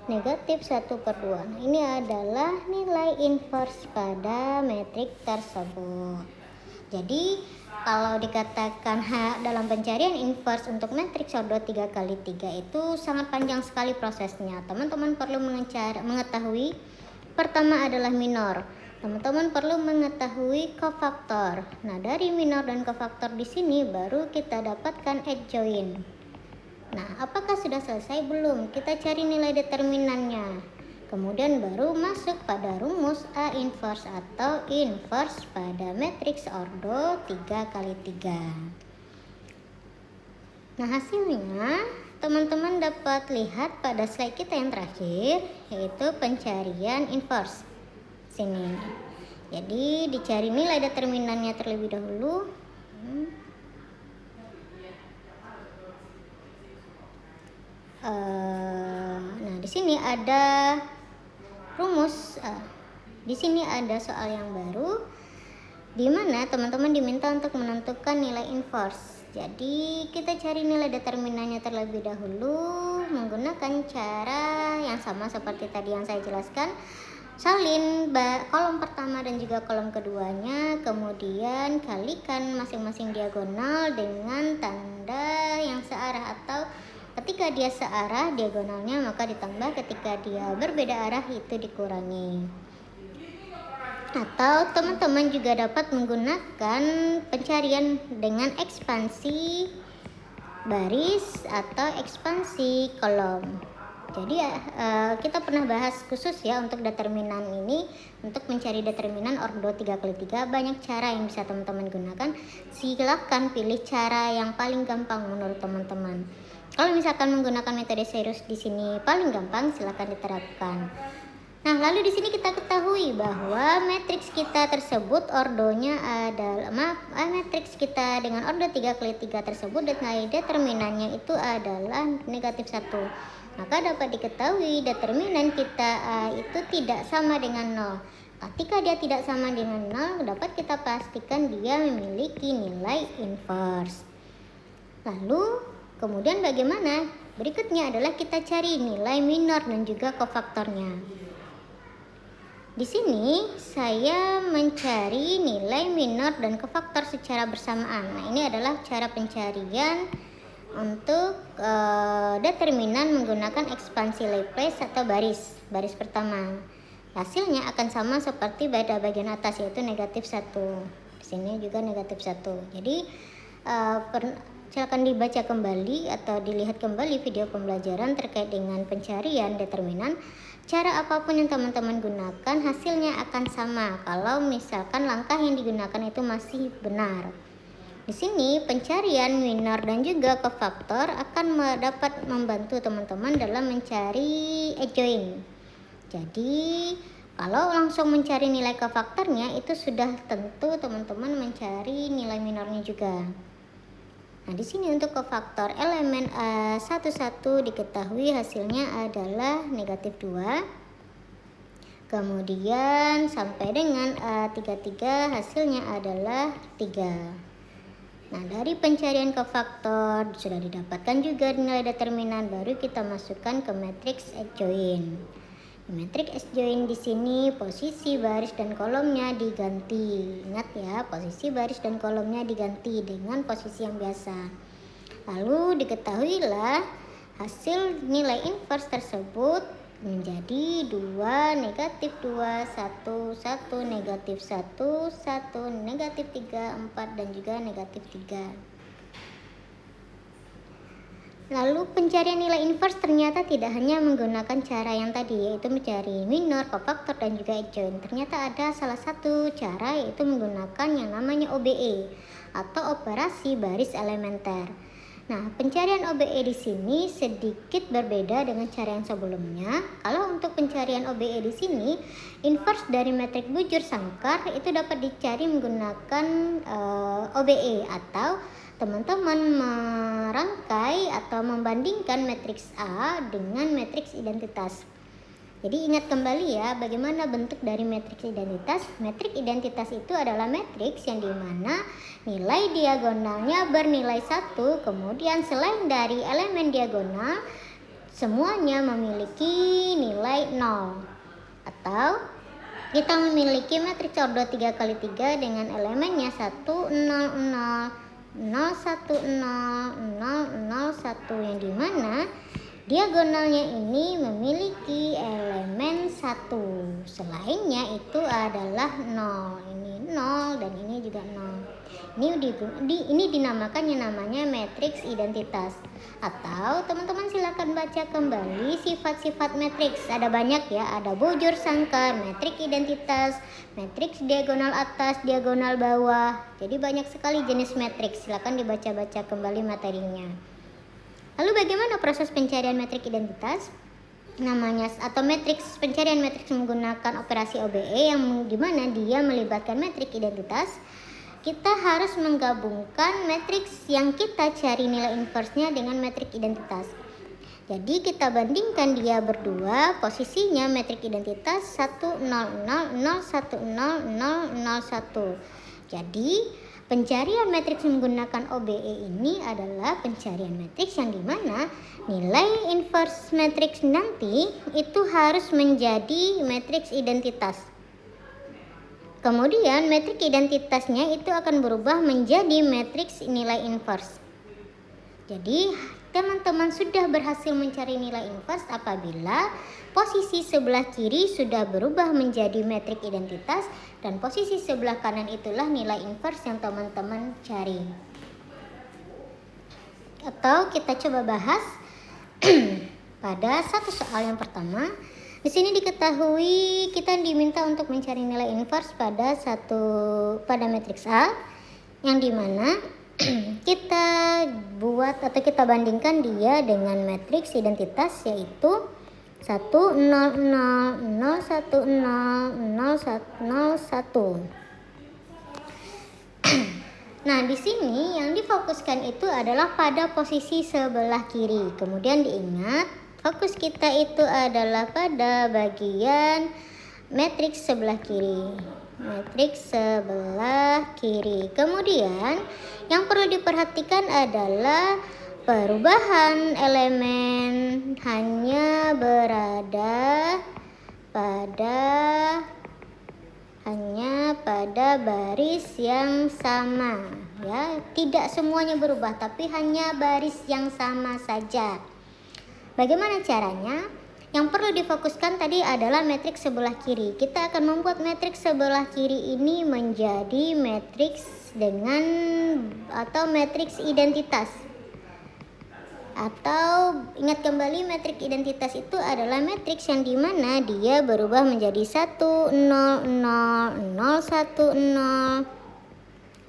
negatif 1/2. Nah, ini adalah nilai inverse pada metrik tersebut. Jadi kalau dikatakan dalam pencarian inverse untuk matriks ordo 3x3 itu sangat panjang sekali prosesnya. Teman-teman perlu mengetahui pertama adalah minor. Teman-teman perlu mengetahui kofaktor. Nah, dari minor dan kofaktor di sini baru kita dapatkan adjoint. Nah, apakah sudah selesai? Belum. Kita cari nilai determinannya. Kemudian baru masuk pada rumus A inverse atau inverse pada matriks ordo 3x3. Nah, hasilnya teman-teman dapat lihat pada slide kita yang terakhir, yaitu pencarian inverse. Sini. Jadi dicari nilai determinannya terlebih dahulu. Nah, di sini ada rumus. Di sini ada soal yang baru, di mana teman-teman diminta untuk menentukan nilai inverse. Jadi kita cari nilai determinannya terlebih dahulu menggunakan cara yang sama seperti tadi yang saya jelaskan. Salin kolom pertama dan juga kolom keduanya, kemudian kalikan masing-masing diagonal dengan tanda yang searah, atau ketika dia searah diagonalnya maka ditambah, ketika dia berbeda arah itu dikurangi. Atau teman-teman juga dapat menggunakan pencarian dengan ekspansi baris atau ekspansi kolom. Jadi kita pernah bahas khusus ya untuk determinan ini. Untuk mencari determinan ordo 3x3 banyak cara yang bisa teman-teman gunakan. Silakan pilih cara yang paling gampang menurut teman-teman. Kalau misalkan menggunakan metode Cyrus di sini paling gampang, silakan diterapkan. Nah, lalu di sini kita ketahui bahwa matriks kita tersebut ordonya adalah matriks kita dengan ordo 3x3 tersebut nilai determinannya itu adalah negatif 1. Maka dapat diketahui determinan kita itu tidak sama dengan 0. Ketika dia tidak sama dengan 0, dapat kita pastikan dia memiliki nilai inverse. Lalu kemudian bagaimana? Berikutnya adalah kita cari nilai minor dan juga kofaktornya. Di sini saya mencari nilai minor dan kofaktor secara bersamaan. Nah, ini adalah cara pencarian untuk determinan menggunakan ekspansi Laplace atau baris pertama. Hasilnya akan sama seperti pada bagian atas, yaitu negatif 1. Di sini juga negatif 1. Jadi silakan dibaca kembali atau dilihat kembali video pembelajaran terkait dengan pencarian determinan. Cara apapun yang teman-teman gunakan, hasilnya akan sama kalau misalkan langkah yang digunakan itu masih benar. Di sini pencarian minor dan juga kofaktor akan dapat membantu teman-teman dalam mencari adjoint. Jadi kalau langsung mencari nilai kofaktornya itu sudah tentu teman-teman mencari nilai minornya juga. Nah, di sini untuk kofaktor elemen A11 diketahui hasilnya adalah negatif 2. Kemudian sampai dengan A33 hasilnya adalah 3. Nah, dari pencarian kofaktor sudah didapatkan juga nilai determinan, baru kita masukkan ke matriks adjoint. Matriks adjoint di sini posisi baris dan kolomnya diganti. Ingat ya, posisi baris dan kolomnya diganti dengan posisi yang biasa. Lalu diketahuilah hasil nilai inverse tersebut menjadi 2, negatif 2, 1, 1, negatif 1, 1, negatif 3, 4, dan juga negatif 3. Lalu pencarian nilai inverse ternyata tidak hanya menggunakan cara yang tadi, yaitu mencari minor, kofaktor, dan juga adjoint. Ternyata ada salah satu cara, yaitu menggunakan yang namanya OBE atau operasi baris elementer. Nah, pencarian OBE di sini sedikit berbeda dengan cara yang sebelumnya. Kalau untuk pencarian OBE di sini, inverse dari metrik bujur sangkar itu dapat dicari menggunakan OBE, atau teman-teman merangkai atau membandingkan matriks A dengan matriks identitas. Jadi ingat kembali ya, bagaimana bentuk dari matriks identitas. Metrik identitas itu adalah matriks yang dimana nilai diagonalnya bernilai 1, kemudian selain dari elemen diagonal, semuanya memiliki nilai 0. Atau kita memiliki matriks ordo 3x3 dengan elemennya 1, 0, 0, 0, 1, 0, 0, 0, 1, yang dimana diagonalnya ini memiliki elemen 1. Selainnya itu adalah 0. Ini 0 dan ini juga 0. Ini dinamakan yang namanya matriks identitas. Atau teman-teman silakan baca kembali sifat-sifat matriks. Ada banyak ya, ada bujur sangkar, matriks identitas, matriks diagonal atas, diagonal bawah. Jadi banyak sekali jenis matriks. Silakan dibaca-baca kembali materinya. Lalu bagaimana proses pencarian metrik identitas? Namanya atau matriks, pencarian matriks menggunakan operasi OBE yang dimana dia melibatkan metrik identitas. Kita harus menggabungkan matriks yang kita cari nilai inverse-nya dengan metrik identitas. Jadi kita bandingkan dia berdua, posisinya metrik identitas 1, 0, 0, 0, 1, 0, 0, 0, 1. Jadi pencarian matriks menggunakan OBE ini adalah pencarian matriks yang dimana nilai inverse matriks nanti itu harus menjadi matriks identitas. Kemudian matriks identitasnya itu akan berubah menjadi matriks nilai inverse. Jadi teman-teman sudah berhasil mencari nilai inverse apabila posisi sebelah kiri sudah berubah menjadi metrik identitas dan posisi sebelah kanan itulah nilai inverse yang teman-teman cari. Atau kita coba bahas pada satu soal yang pertama. Di sini diketahui kita diminta untuk mencari nilai inverse pada matriks A, yang dimana kita buat atau kita bandingkan dia dengan matriks identitas, yaitu 1, 0, 0, 0, 1, 0, 0, 0, 1. Nah, di sini yang difokuskan itu adalah pada posisi sebelah kiri. Kemudian diingat, fokus kita itu adalah pada bagian matriks sebelah kiri. Matriks sebelah kiri. Kemudian yang perlu diperhatikan adalah perubahan elemen hanya berada pada baris yang sama, ya. Tidak semuanya berubah, tapi hanya baris yang sama saja. Bagaimana caranya? Yang perlu difokuskan tadi adalah matriks sebelah kiri. Kita akan membuat matriks sebelah kiri ini menjadi matriks dengan atau matriks identitas. Atau ingat kembali, matriks identitas itu adalah matriks yang dimana dia berubah menjadi 1, 0, 0, 0, 1, 0,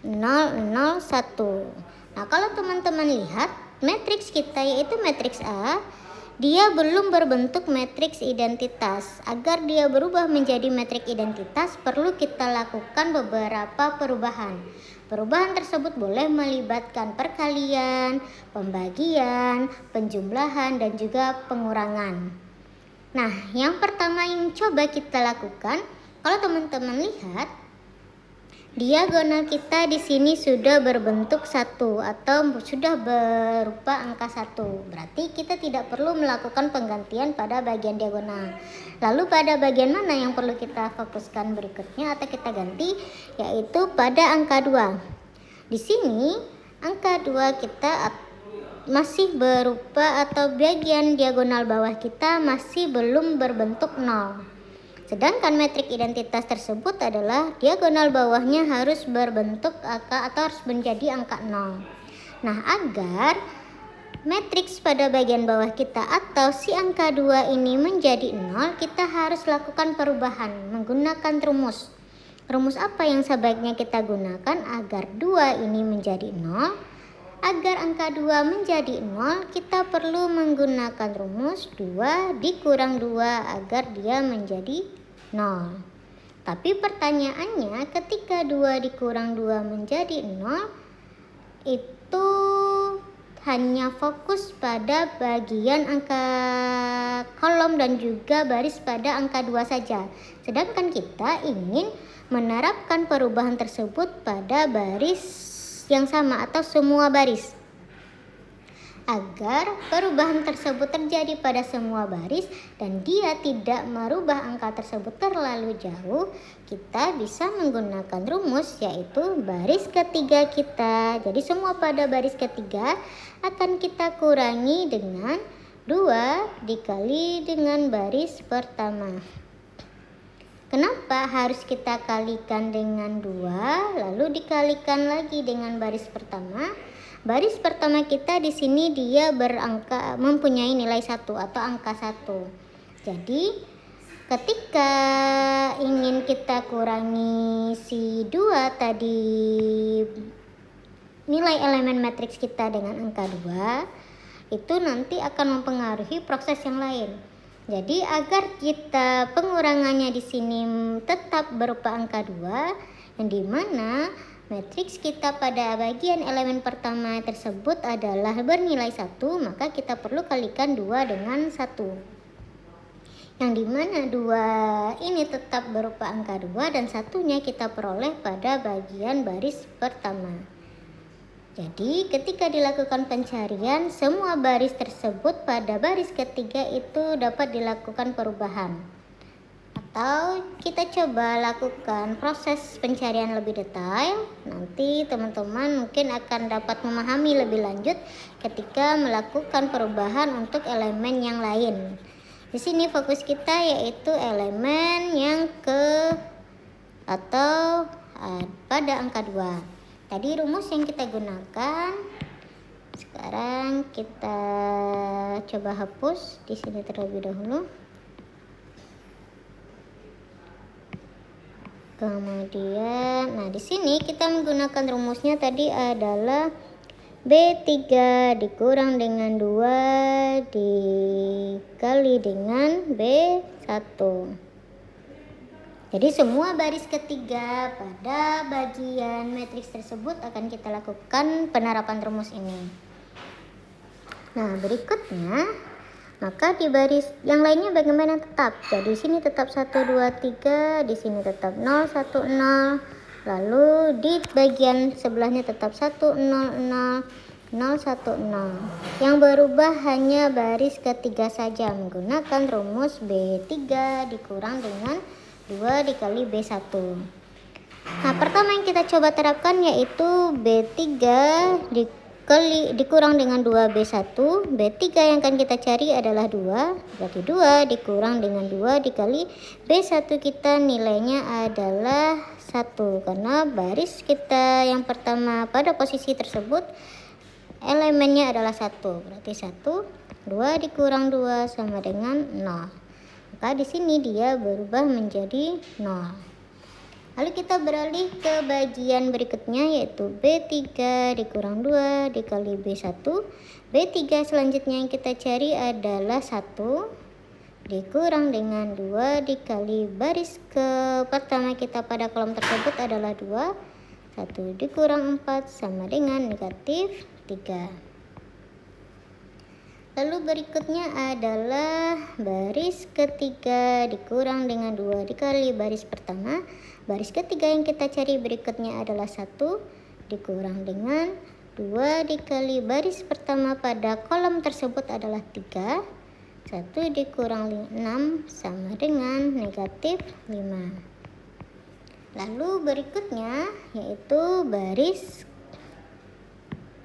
0, 0, 1. Nah, kalau teman-teman lihat matriks kita yaitu matriks A, dia belum berbentuk matriks identitas. Agar dia berubah menjadi matriks identitas, perlu kita lakukan beberapa perubahan. Perubahan tersebut boleh melibatkan perkalian, pembagian, penjumlahan, dan juga pengurangan. Nah, yang pertama yang coba kita lakukan, kalau teman-teman lihat, diagonal kita di sini sudah berbentuk 1 atau sudah berupa angka 1. Berarti kita tidak perlu melakukan penggantian pada bagian diagonal. Lalu pada bagian mana yang perlu kita fokuskan berikutnya atau kita ganti, yaitu pada angka 2. Di sini angka 2 kita masih berupa atau bagian diagonal bawah kita masih belum berbentuk 0. Sedangkan metrik identitas tersebut adalah diagonal bawahnya harus berbentuk angka atau harus menjadi angka 0. Nah, agar matriks pada bagian bawah kita atau si angka 2 ini menjadi 0, kita harus lakukan perubahan menggunakan rumus. Rumus apa yang sebaiknya kita gunakan agar 2 ini menjadi 0? Agar angka 2 menjadi 0, kita perlu menggunakan rumus 2 dikurang 2 agar dia menjadi 0. Tapi pertanyaannya, ketika 2 dikurang 2 menjadi 0, itu hanya fokus pada bagian angka kolom dan juga baris pada angka 2 saja. Sedangkan kita ingin menerapkan perubahan tersebut pada baris yang sama atau semua baris. Agar perubahan tersebut terjadi pada semua baris dan dia tidak merubah angka tersebut terlalu jauh, kita bisa menggunakan rumus yaitu baris ketiga kita. Jadi semua pada baris ketiga akan kita kurangi dengan 2 dikali dengan baris pertama. Kenapa harus kita kalikan dengan 2 lalu dikalikan lagi dengan baris pertama? Baris pertama kita di sini dia mempunyai nilai 1 atau angka 1. Jadi ketika ingin kita kurangi si 2 tadi nilai elemen matriks kita dengan angka 2, itu nanti akan mempengaruhi proses yang lain. Jadi agar kita pengurangannya di sini tetap berupa angka 2, yang dimana matriks kita pada bagian elemen pertama tersebut adalah bernilai 1, maka kita perlu kalikan 2 dengan 1. Yang dimana 2 ini tetap berupa angka 2 dan satunya kita peroleh pada bagian baris pertama. Jadi ketika dilakukan pencarian, semua baris tersebut pada baris ketiga itu dapat dilakukan perubahan. Atau kita coba lakukan proses pencarian lebih detail. Nanti teman-teman mungkin akan dapat memahami lebih lanjut ketika melakukan perubahan untuk elemen yang lain. Di sini fokus kita yaitu elemen yang pada angka 2. Tadi rumus yang kita gunakan, sekarang kita coba hapus di sini terlebih dahulu. Kemudian, di sini kita menggunakan rumusnya tadi adalah B3 dikurang dengan 2 dikali dengan B1. Jadi semua baris ketiga pada bagian matriks tersebut akan kita lakukan penerapan rumus ini. Nah, berikutnya, maka di baris yang lainnya bagaimana tetap? Jadi di sini tetap 1, 2, 3, di sini tetap 0, 1, 0. Lalu di bagian sebelahnya tetap 1, 0, 0, 0, 1, 0. Yang berubah hanya baris ketiga saja menggunakan rumus B3 dikurang dengan 2 dikali B1. Nah, pertama yang kita coba terapkan yaitu B3 dikurang dengan 2B1. B3 yang akan kita cari adalah 2. Berarti 2 dikurang dengan 2 dikali B1 kita nilainya adalah 1. Karena baris kita yang pertama pada posisi tersebut elemennya adalah 1. Berarti 1, 2 dikurang 2 sama dengan 0. Maka di sini dia berubah menjadi 0. Lalu kita beralih ke bagian berikutnya yaitu B3 dikurang 2 dikali B1. B3 selanjutnya yang kita cari adalah 1 dikurang dengan 2 dikali baris ke pertama kita pada kolom tersebut adalah 2. 1 dikurang 4 sama dengan negatif 3. Lalu berikutnya adalah baris ketiga dikurang dengan 2 dikali baris pertama. Baris ketiga yang kita cari berikutnya adalah 1 dikurang dengan 2 dikali baris pertama pada kolom tersebut adalah 3. 1 dikurang 6 sama dengan negatif 5. Lalu berikutnya yaitu baris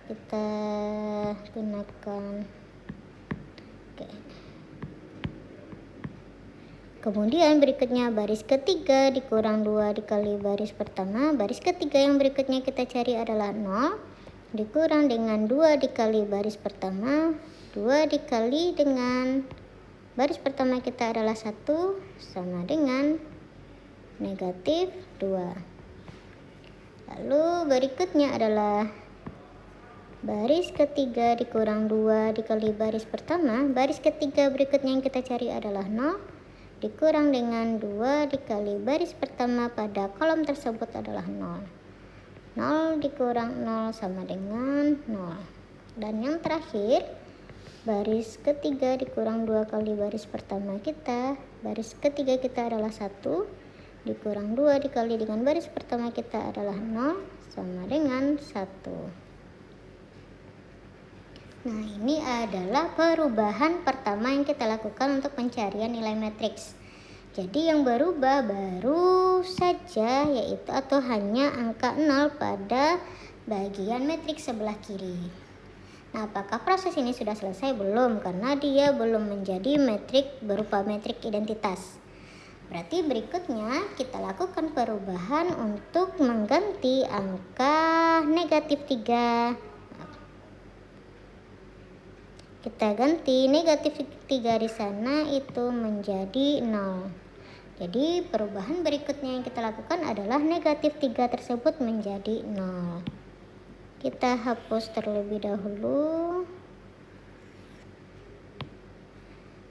kita gunakan. Kemudian berikutnya baris ketiga dikurang 2 dikali baris pertama. Baris ketiga yang berikutnya kita cari adalah 0 dikurang dengan 2 dikali baris pertama. 2 dikali dengan baris pertama kita adalah 1 sama dengan negatif 2. Lalu berikutnya adalah baris ketiga dikurang 2 dikali baris pertama, baris ketiga berikutnya yang kita cari adalah 0 dikurang dengan 2 dikali baris pertama pada kolom tersebut adalah 0. 0 dikurang 0 sama dengan 0. Dan yang terakhir, baris ketiga dikurang 2 kali baris pertama kita, baris ketiga kita adalah 1 dikurang 2 dikali dengan baris pertama kita adalah 0 sama dengan 1. Nah, ini adalah perubahan pertama yang kita lakukan untuk pencarian nilai matriks. Jadi yang berubah baru saja yaitu atau hanya angka 0 pada bagian matriks sebelah kiri. Nah, apakah proses ini sudah selesai? Belum, karena dia belum menjadi metrik berupa metrik identitas. Berarti berikutnya kita lakukan perubahan untuk mengganti angka negatif 3. Kita ganti negatif 3 di sana itu menjadi 0. Jadi perubahan berikutnya yang kita lakukan adalah negatif 3 tersebut menjadi 0. Kita hapus terlebih dahulu.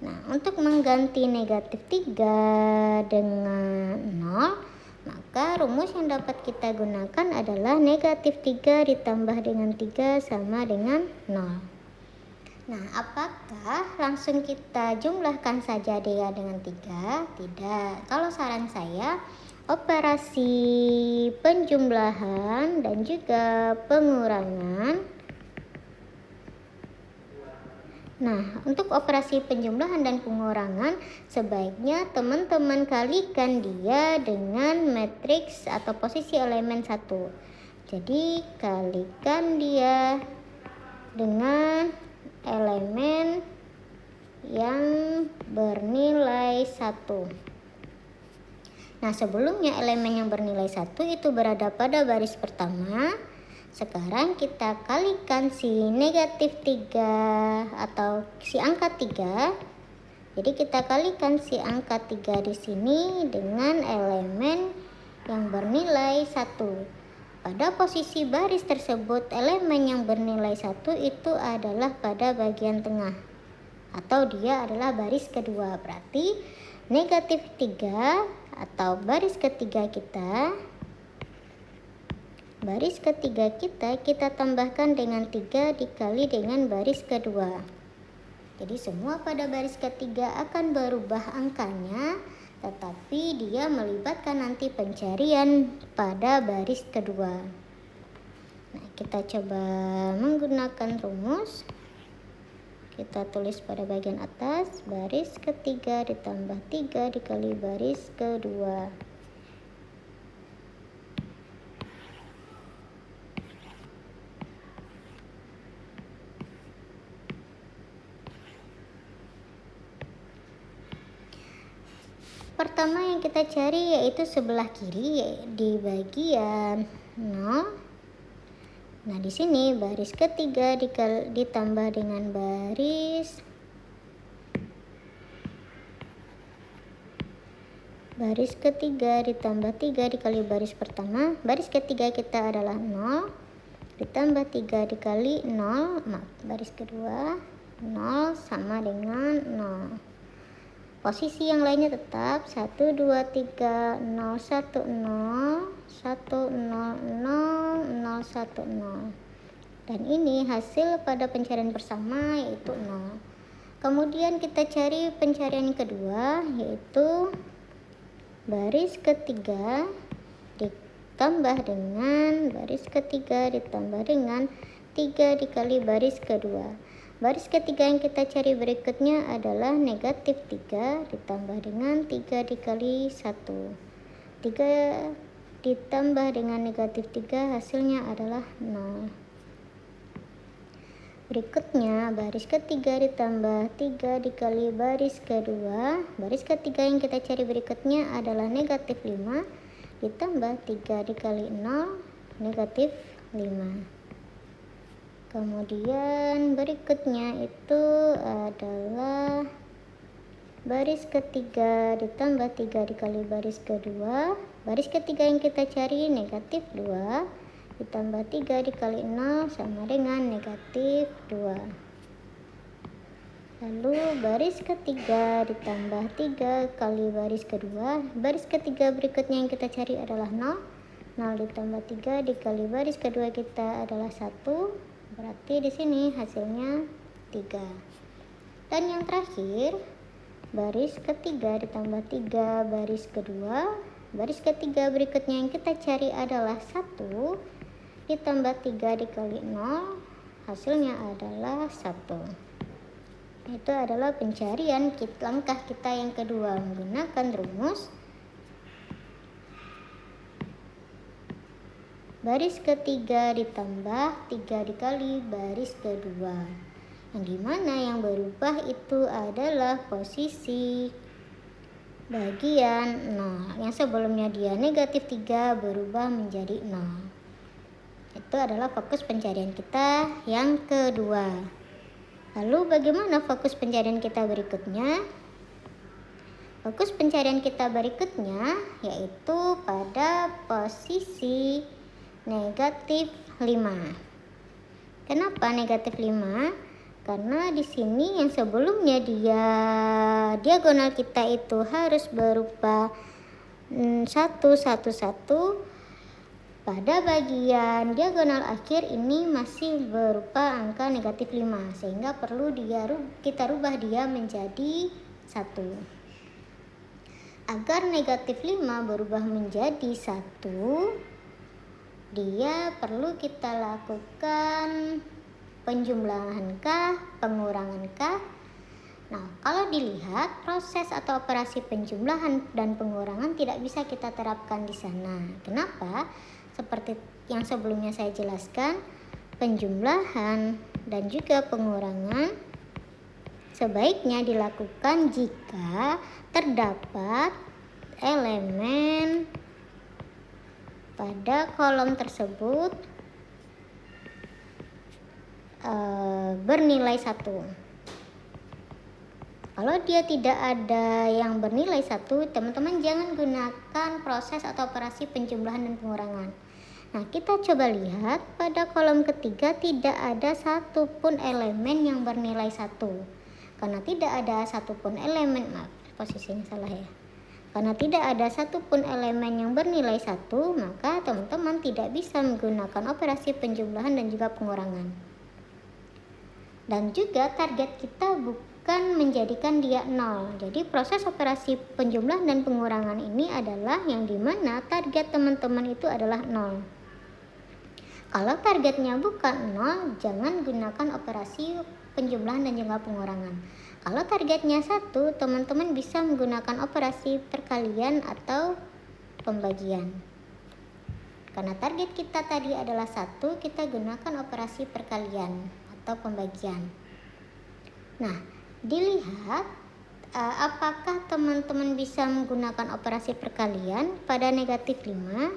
Nah, untuk mengganti negatif 3 dengan 0, maka rumus yang dapat kita gunakan adalah negatif 3 ditambah dengan 3 sama dengan 0. Nah, apakah langsung kita jumlahkan saja dia dengan 3? Tidak. Kalau saran saya, operasi penjumlahan dan juga pengurangan. Nah, untuk operasi penjumlahan dan pengurangan, sebaiknya teman-teman kalikan dia dengan matriks atau posisi elemen 1. Jadi, kalikan dia dengan elemen yang bernilai 1. Nah, sebelumnya elemen yang bernilai 1 itu berada pada baris pertama. Sekarang kita kalikan si negatif 3 atau si angka 3. Jadi kita kalikan si angka 3 di sini dengan elemen yang bernilai 1. Pada posisi baris tersebut, elemen yang bernilai 1 itu adalah pada bagian tengah, atau dia adalah baris kedua. Berarti negatif 3 atau baris ketiga kita kita tambahkan dengan 3 dikali dengan baris kedua. Jadi semua pada baris ketiga akan berubah angkanya, tetapi dia melibatkan nanti pencarian pada baris kedua. Nah, kita coba menggunakan rumus. Kita tulis pada bagian atas, baris ketiga ditambah 3 dikali baris kedua. Pertama yang kita cari yaitu sebelah kiri di bagian 0. Nah, di sini baris ketiga ditambah dengan baris ketiga ditambah 3 dikali baris pertama. Baris ketiga kita adalah 0 ditambah 3 dikali 0, baris kedua 0 sama dengan 0. Posisi yang lainnya tetap 1, 2, 3, 0, 1, 0, 1, 0, 0, 0, 1, 0. Dan ini hasil pada pencarian bersama yaitu 0. Kemudian kita cari pencarian kedua yaitu baris ketiga ditambah dengan 3 dikali baris kedua. Baris ketiga yang kita cari berikutnya adalah negatif 3 ditambah dengan 3 dikali 1. 3 ditambah dengan negatif 3 hasilnya adalah 0. Berikutnya baris ketiga ditambah 3 dikali baris kedua. Baris ketiga yang kita cari berikutnya adalah negatif 5 ditambah 3 dikali 0, negatif 5. Kemudian berikutnya itu adalah baris ketiga ditambah 3 dikali baris kedua. Baris ketiga yang kita cari negatif 2 ditambah 3 dikali 0 sama dengan negatif 2. Lalu baris ketiga ditambah 3 kali baris kedua. Baris ketiga berikutnya yang kita cari adalah 0. 0 ditambah 3 dikali baris kedua kita adalah 1. Berarti di sini hasilnya 3. Dan yang terakhir, baris ketiga ditambah 3 baris kedua. Baris ketiga berikutnya yang kita cari adalah 1 ditambah 3 dikali 0. Hasilnya adalah 1. Itu adalah pencarian langkah kita yang kedua menggunakan rumus baris ketiga ditambah 3 dikali baris kedua, yang dimana yang berubah itu adalah posisi bagian 0. Yang sebelumnya dia negatif 3 berubah menjadi 0. Itu adalah fokus pencarian kita yang kedua. Lalu bagaimana fokus pencarian kita berikutnya? Fokus pencarian kita berikutnya yaitu pada posisi negatif 5. Kenapa negatif 5? Karena di sini yang sebelumnya dia diagonal kita itu harus berupa 1, 1, 1. Pada bagian diagonal akhir ini masih berupa angka negatif 5, sehingga perlu kita rubah dia menjadi 1. Agar negatif 5 berubah menjadi 1, dia perlu kita lakukan penjumlahan kah, pengurangan kah? Nah, kalau dilihat proses atau operasi penjumlahan dan pengurangan tidak bisa kita terapkan di sana. Kenapa? Seperti yang sebelumnya saya jelaskan, penjumlahan dan juga pengurangan sebaiknya dilakukan jika terdapat elemen pada kolom tersebut bernilai 1. Kalau dia tidak ada yang bernilai 1, teman-teman jangan gunakan proses atau operasi penjumlahan dan pengurangan. Nah, kita coba lihat pada kolom ketiga tidak ada satupun elemen yang bernilai 1. Karena tidak ada satupun elemen, posisinya salah ya. Karena tidak ada satupun elemen yang bernilai 1, maka teman-teman tidak bisa menggunakan operasi penjumlahan dan juga pengurangan. Dan juga target kita bukan menjadikan dia 0. Jadi proses operasi penjumlahan dan pengurangan ini adalah yang dimana target teman-teman itu adalah 0. Kalau targetnya bukan 0, jangan gunakan operasi penjumlahan dan juga pengurangan. Kalau targetnya 1, teman-teman bisa menggunakan operasi perkalian atau pembagian. Karena target kita tadi adalah 1, kita gunakan operasi perkalian atau pembagian. Nah, dilihat apakah teman-teman bisa menggunakan operasi perkalian pada negatif 5.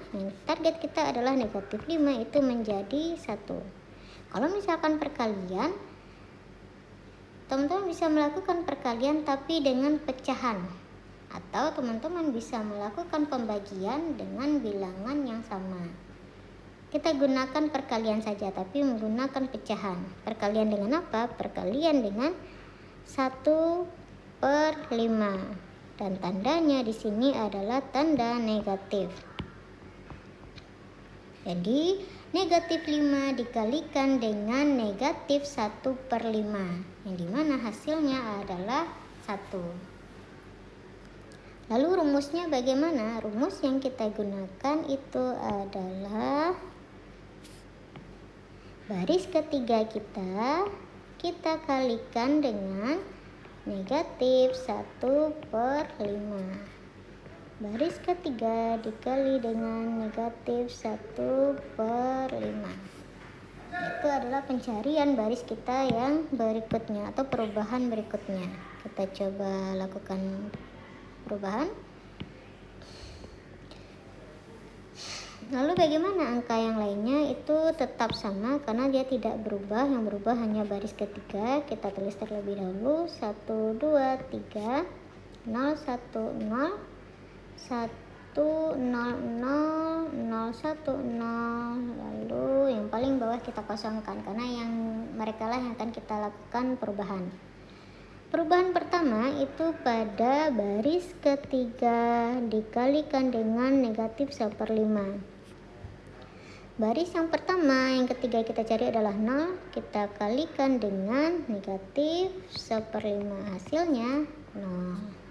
Target kita adalah negatif 5 itu menjadi 1. Kalau misalkan perkalian, teman-teman bisa melakukan perkalian tapi dengan pecahan, atau teman-teman bisa melakukan pembagian dengan bilangan yang sama. Kita gunakan perkalian saja tapi menggunakan pecahan. Perkalian dengan apa? Perkalian dengan 1/5, dan tandanya di sini adalah tanda negatif. Jadi negatif 5 dikalikan dengan negatif 1/5, yang dimana hasilnya adalah 1. Lalu rumusnya bagaimana? Rumus yang kita gunakan itu adalah baris ketiga kita kalikan dengan negatif 1/5. Baris ketiga dikali dengan negatif 1/5. Itu adalah pencarian baris kita yang berikutnya atau perubahan berikutnya. Kita coba lakukan perubahan. Lalu bagaimana angka yang lainnya? Itu tetap sama karena dia tidak berubah. Yang berubah hanya baris ketiga. Kita tulis terlebih dahulu 1, 2, 3, 0, 1, 0, 1, 1 0 0 0 1 0. Lalu yang paling bawah kita kosongkan karena yang mereka lah yang akan kita lakukan perubahan. Perubahan pertama itu pada baris ketiga dikalikan dengan negatif 1/5. Baris yang pertama, yang ketiga kita cari adalah 0, kita kalikan dengan negatif 1/5, hasilnya 0.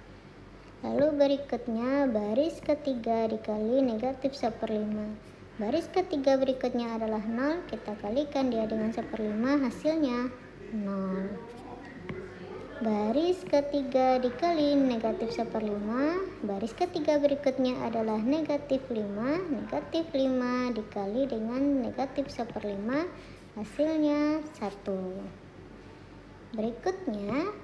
Lalu berikutnya baris ketiga dikali negatif 1/5. Baris ketiga berikutnya adalah 0, kita kalikan dia dengan 1/5, hasilnya 0. Baris ketiga dikali negatif 1/5, baris ketiga berikutnya adalah negatif 5, negatif 5 dikali dengan negatif 1/5, hasilnya 1. Berikutnya,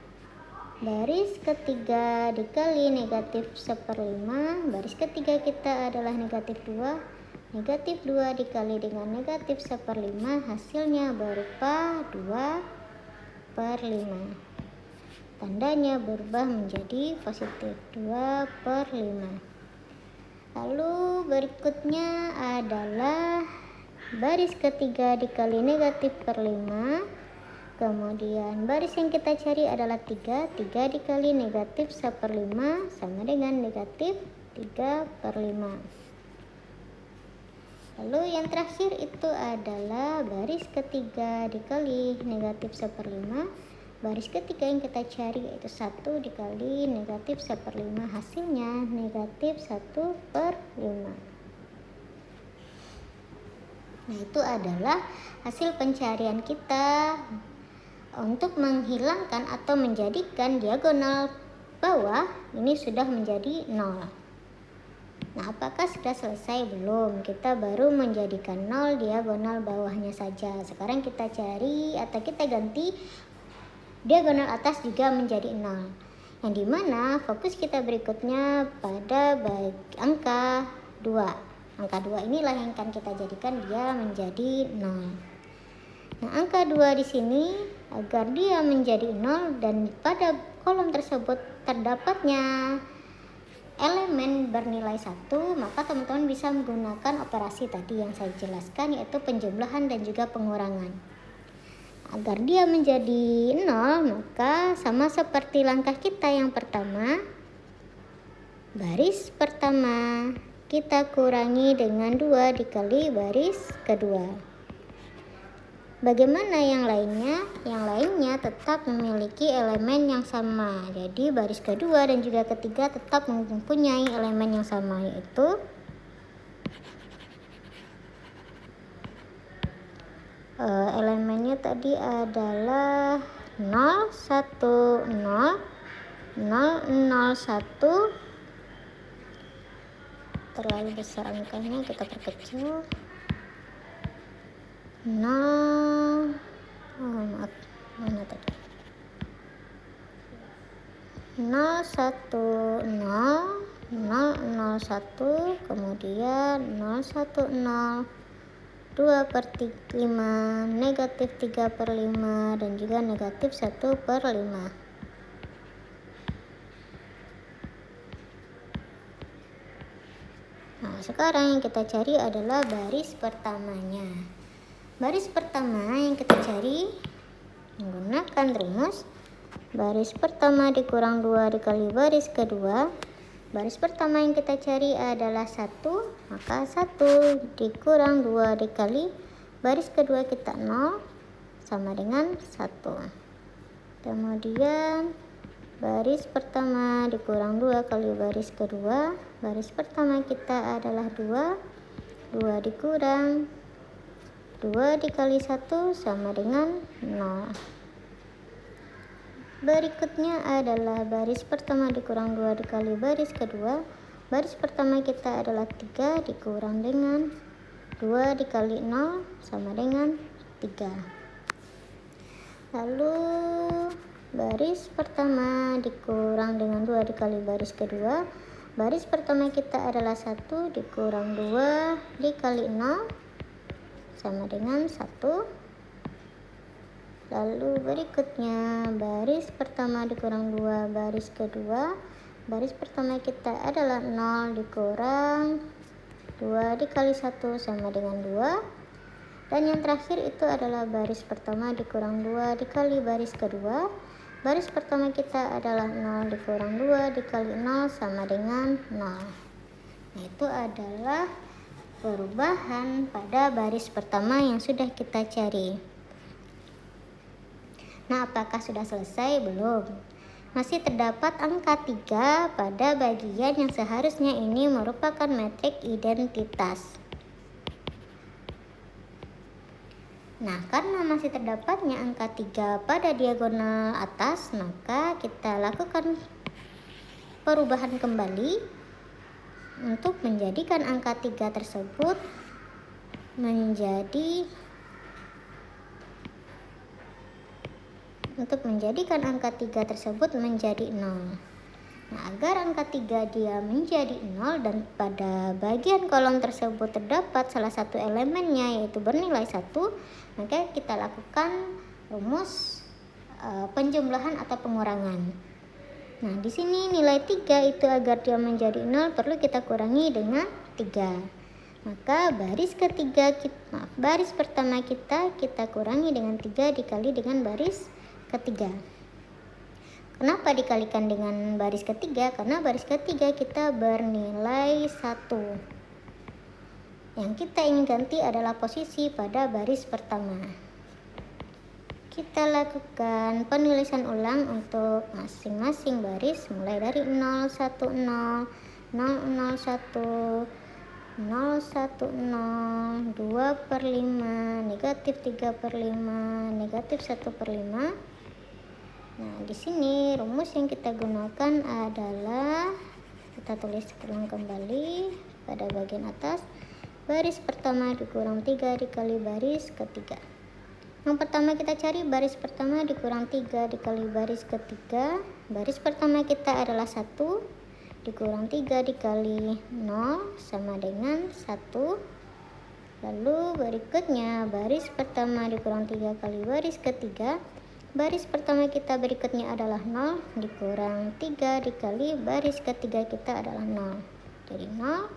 baris ketiga dikali negatif 1/5, baris ketiga kita adalah negatif 2, negatif 2 dikali dengan negatif 1/5, hasilnya berupa 2/5. Tandanya berubah menjadi positif 2/5. Lalu berikutnya adalah baris ketiga dikali negatif 5. Kemudian baris yang kita cari adalah 3. 3 dikali negatif 1/5 sama dengan negatif 3/5. Lalu yang terakhir itu adalah baris ketiga dikali negatif 1/5. Baris ketiga yang kita cari yaitu 1 dikali negatif 1/5, hasilnya negatif 1/5. Nah, itu adalah hasil pencarian kita untuk menghilangkan atau menjadikan diagonal bawah ini sudah menjadi 0. Nah, apakah sudah selesai? Belum. Kita baru menjadikan 0 diagonal bawahnya saja. Sekarang kita cari atau kita ganti diagonal atas juga menjadi 0, yang dimana fokus kita berikutnya pada angka 2. Angka 2 inilah yang akan kita jadikan dia menjadi 0. Nah, angka 2 di sini agar dia menjadi 0 dan pada kolom tersebut terdapatnya elemen bernilai 1, maka teman-teman bisa menggunakan operasi tadi yang saya jelaskan, yaitu penjumlahan dan juga pengurangan. Agar dia menjadi 0, maka sama seperti langkah kita yang pertama, baris pertama kita kurangi dengan 2 dikali baris kedua. Bagaimana yang lainnya? Yang lainnya tetap memiliki elemen yang sama. Jadi baris kedua dan juga ketiga tetap mempunyai elemen yang sama, yaitu elemennya tadi adalah 0 1 0 0 0 1. Terlalu besar angkanya, kita perkecil. 0 maaf, mana tadi? 0 1 0 0 0 1, kemudian 0 1 0 2/5, negatif 3/5, dan juga negatif 1/5. Nah, sekarang yang kita cari adalah baris pertamanya. Baris pertama yang kita cari menggunakan rumus baris pertama dikurang 2 dikali baris kedua. Baris pertama yang kita cari adalah 1, maka 1 dikurang 2 dikali baris kedua kita 0 sama dengan 1. Kemudian baris pertama dikurang 2 kali baris kedua. Baris pertama kita adalah 2. 2 dikurang 2 dikali 1 sama dengan 0. Berikutnya adalah baris pertama dikurang 2 dikali baris kedua. Baris pertama kita adalah 3 dikurang dengan 2 dikali 0 sama dengan 3. Lalu baris pertama dikurang dengan 2 dikali baris kedua. Baris pertama kita adalah 1 dikurang 2 dikali 0 sama dengan 1. Lalu berikutnya baris pertama dikurang 2 baris kedua. baris pertama kita adalah 0 dikurang 2 dikali 1 sama dengan 2. Dan yang terakhir itu adalah baris pertama dikurang 2 dikali baris kedua. Baris pertama kita adalah 0 dikurang 2 dikali 0 sama dengan 0. Nah, itu adalah perubahan pada baris pertama yang sudah kita cari. Nah, apakah sudah selesai? Belum. Masih terdapat angka 3 pada bagian yang seharusnya ini merupakan metrik identitas. Nah, karena masih terdapatnya angka 3 pada diagonal atas, maka kita lakukan perubahan kembali untuk menjadikan angka 3 tersebut menjadi menjadi 0. Nah, agar angka 3 dia menjadi 0 dan pada bagian kolom tersebut terdapat salah satu elemennya yaitu bernilai 1, maka kita lakukan rumus penjumlahan atau pengurangan. Nah, di sini nilai 3 itu agar dia menjadi 0 perlu kita kurangi dengan 3. Maka baris pertama kita kurangi dengan 3 dikali dengan baris ketiga. Kenapa dikalikan dengan baris ketiga? Karena baris ketiga kita bernilai 1. Yang kita ingin ganti adalah posisi pada baris pertama. Kita lakukan penulisan ulang untuk masing-masing baris mulai dari 0, 1, 0, 0, 0, 1, 0, 1, 0, 2 per 5, negatif 3 per 5, negatif 1 per 5. Nah, di sini rumus yang kita gunakan adalah, kita tulis ulang kembali pada bagian atas, baris pertama dikurang 3 dikali baris ketiga. Yang pertama kita cari baris pertama dikurang 3 dikali baris ketiga. Baris pertama kita adalah 1 dikurang 3 dikali 0 sama dengan 1. Lalu berikutnya baris pertama dikurang 3 kali baris ketiga. Baris pertama kita berikutnya adalah 0 dikurang 3 dikali baris ketiga kita adalah 0. Jadi 0.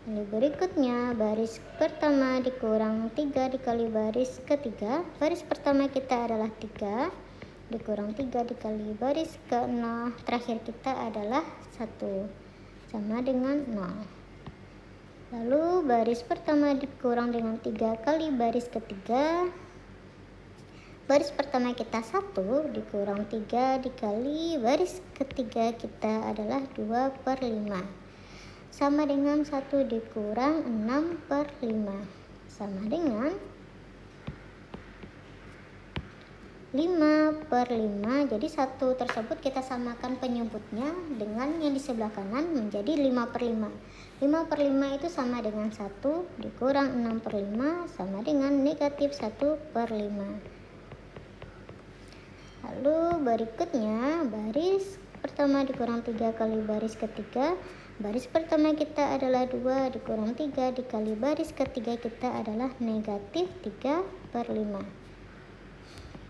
Lalu berikutnya baris pertama dikurang 3 dikali baris ketiga. Baris pertama kita adalah 3 dikurang 3 dikali baris ke-0 terakhir kita adalah 1 sama dengan 0. Lalu baris pertama dikurang dengan 3 kali baris ketiga. Baris pertama kita 1 dikurang 3 dikali baris ketiga kita adalah 2 per 5 sama dengan 1 dikurang 6 per 5 sama dengan 5 per 5. Jadi 1 tersebut kita samakan penyebutnya dengan yang di sebelah kanan menjadi 5 per 5. 5 per 5 itu sama dengan 1 dikurang 6 per 5 sama dengan negatif 1 per 5. Lalu berikutnya baris pertama dikurang 3 kali baris ketiga. Baris pertama kita adalah 2 dikurang 3 dikali baris ketiga kita adalah negatif 3 per 5.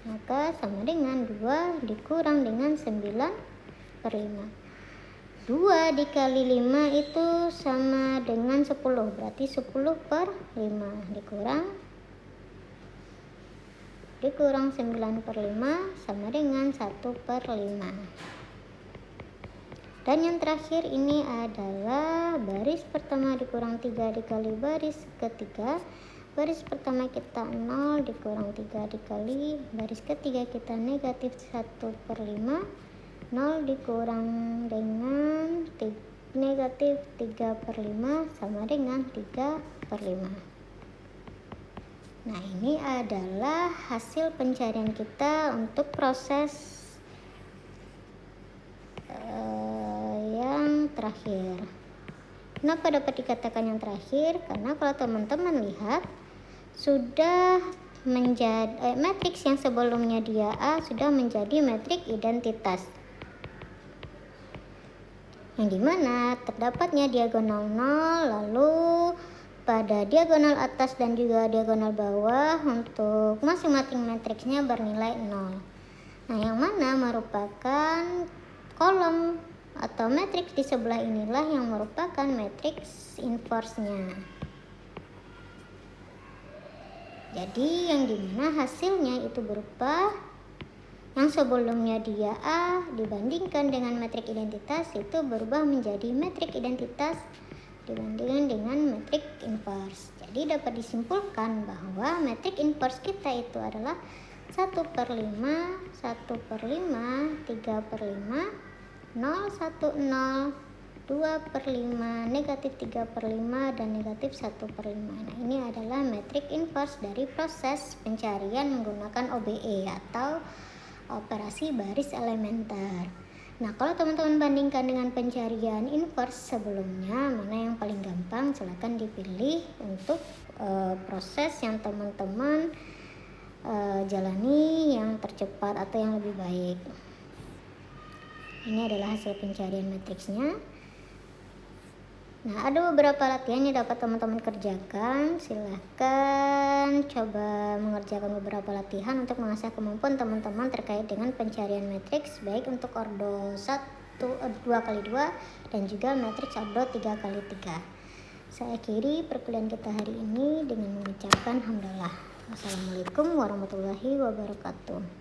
Maka sama dengan 2 dikurang dengan 9 per 5. 2 dikali 5 itu sama dengan 10, berarti 10 per 5 dikurang 9 per 5 sama dengan 1 per 5. Dan yang terakhir ini adalah baris pertama dikurang 3 dikali baris ketiga. Baris pertama kita 0 dikurang 3 dikali baris ketiga kita negatif 1 per 5. 0 dikurang dengan negatif 3 per 5 sama dengan 3 per 5. Nah, ini adalah hasil pencarian kita untuk proses yang terakhir. Kenapa dapat dikatakan yang terakhir? Karena kalau teman-teman lihat sudah menjadi matriks yang sebelumnya dia A sudah menjadi metrik identitas, yang dimana terdapatnya diagonal 0, lalu pada diagonal atas dan juga diagonal bawah untuk masing-masing matriksnya bernilai 0. Nah, yang mana merupakan kolom atau matriks di sebelah inilah yang merupakan matriks inverse-nya. Jadi yang dimana hasilnya itu berupa yang sebelumnya dia A dibandingkan dengan metrik identitas itu berubah menjadi metrik identitas dibandingkan dengan metrik inverse. Jadi dapat disimpulkan bahwa metrik inverse kita itu adalah 1/5, 1/5, 3/5, 0, 1, 0, 2/5, negatif 3/5, dan negatif 1/5. Nah, ini adalah metrik inverse dari proses pencarian menggunakan OBE atau operasi baris elementer. Nah, kalau teman-teman bandingkan dengan pencarian inverse sebelumnya, mana yang paling gampang, silakan dipilih untuk proses yang teman-teman jalani yang tercepat atau yang lebih baik. Ini adalah hasil pencarian matriksnya. Nah, ada beberapa latihan yang dapat teman-teman kerjakan. Silahkan coba mengerjakan beberapa latihan untuk mengasah kemampuan teman-teman terkait dengan pencarian matriks, baik untuk ordo 2x2 dan juga matriks ordo 3x3. Saya akhiri perkuliahan kita hari ini dengan mengucapkan hamdalah. Wassalamualaikum warahmatullahi wabarakatuh.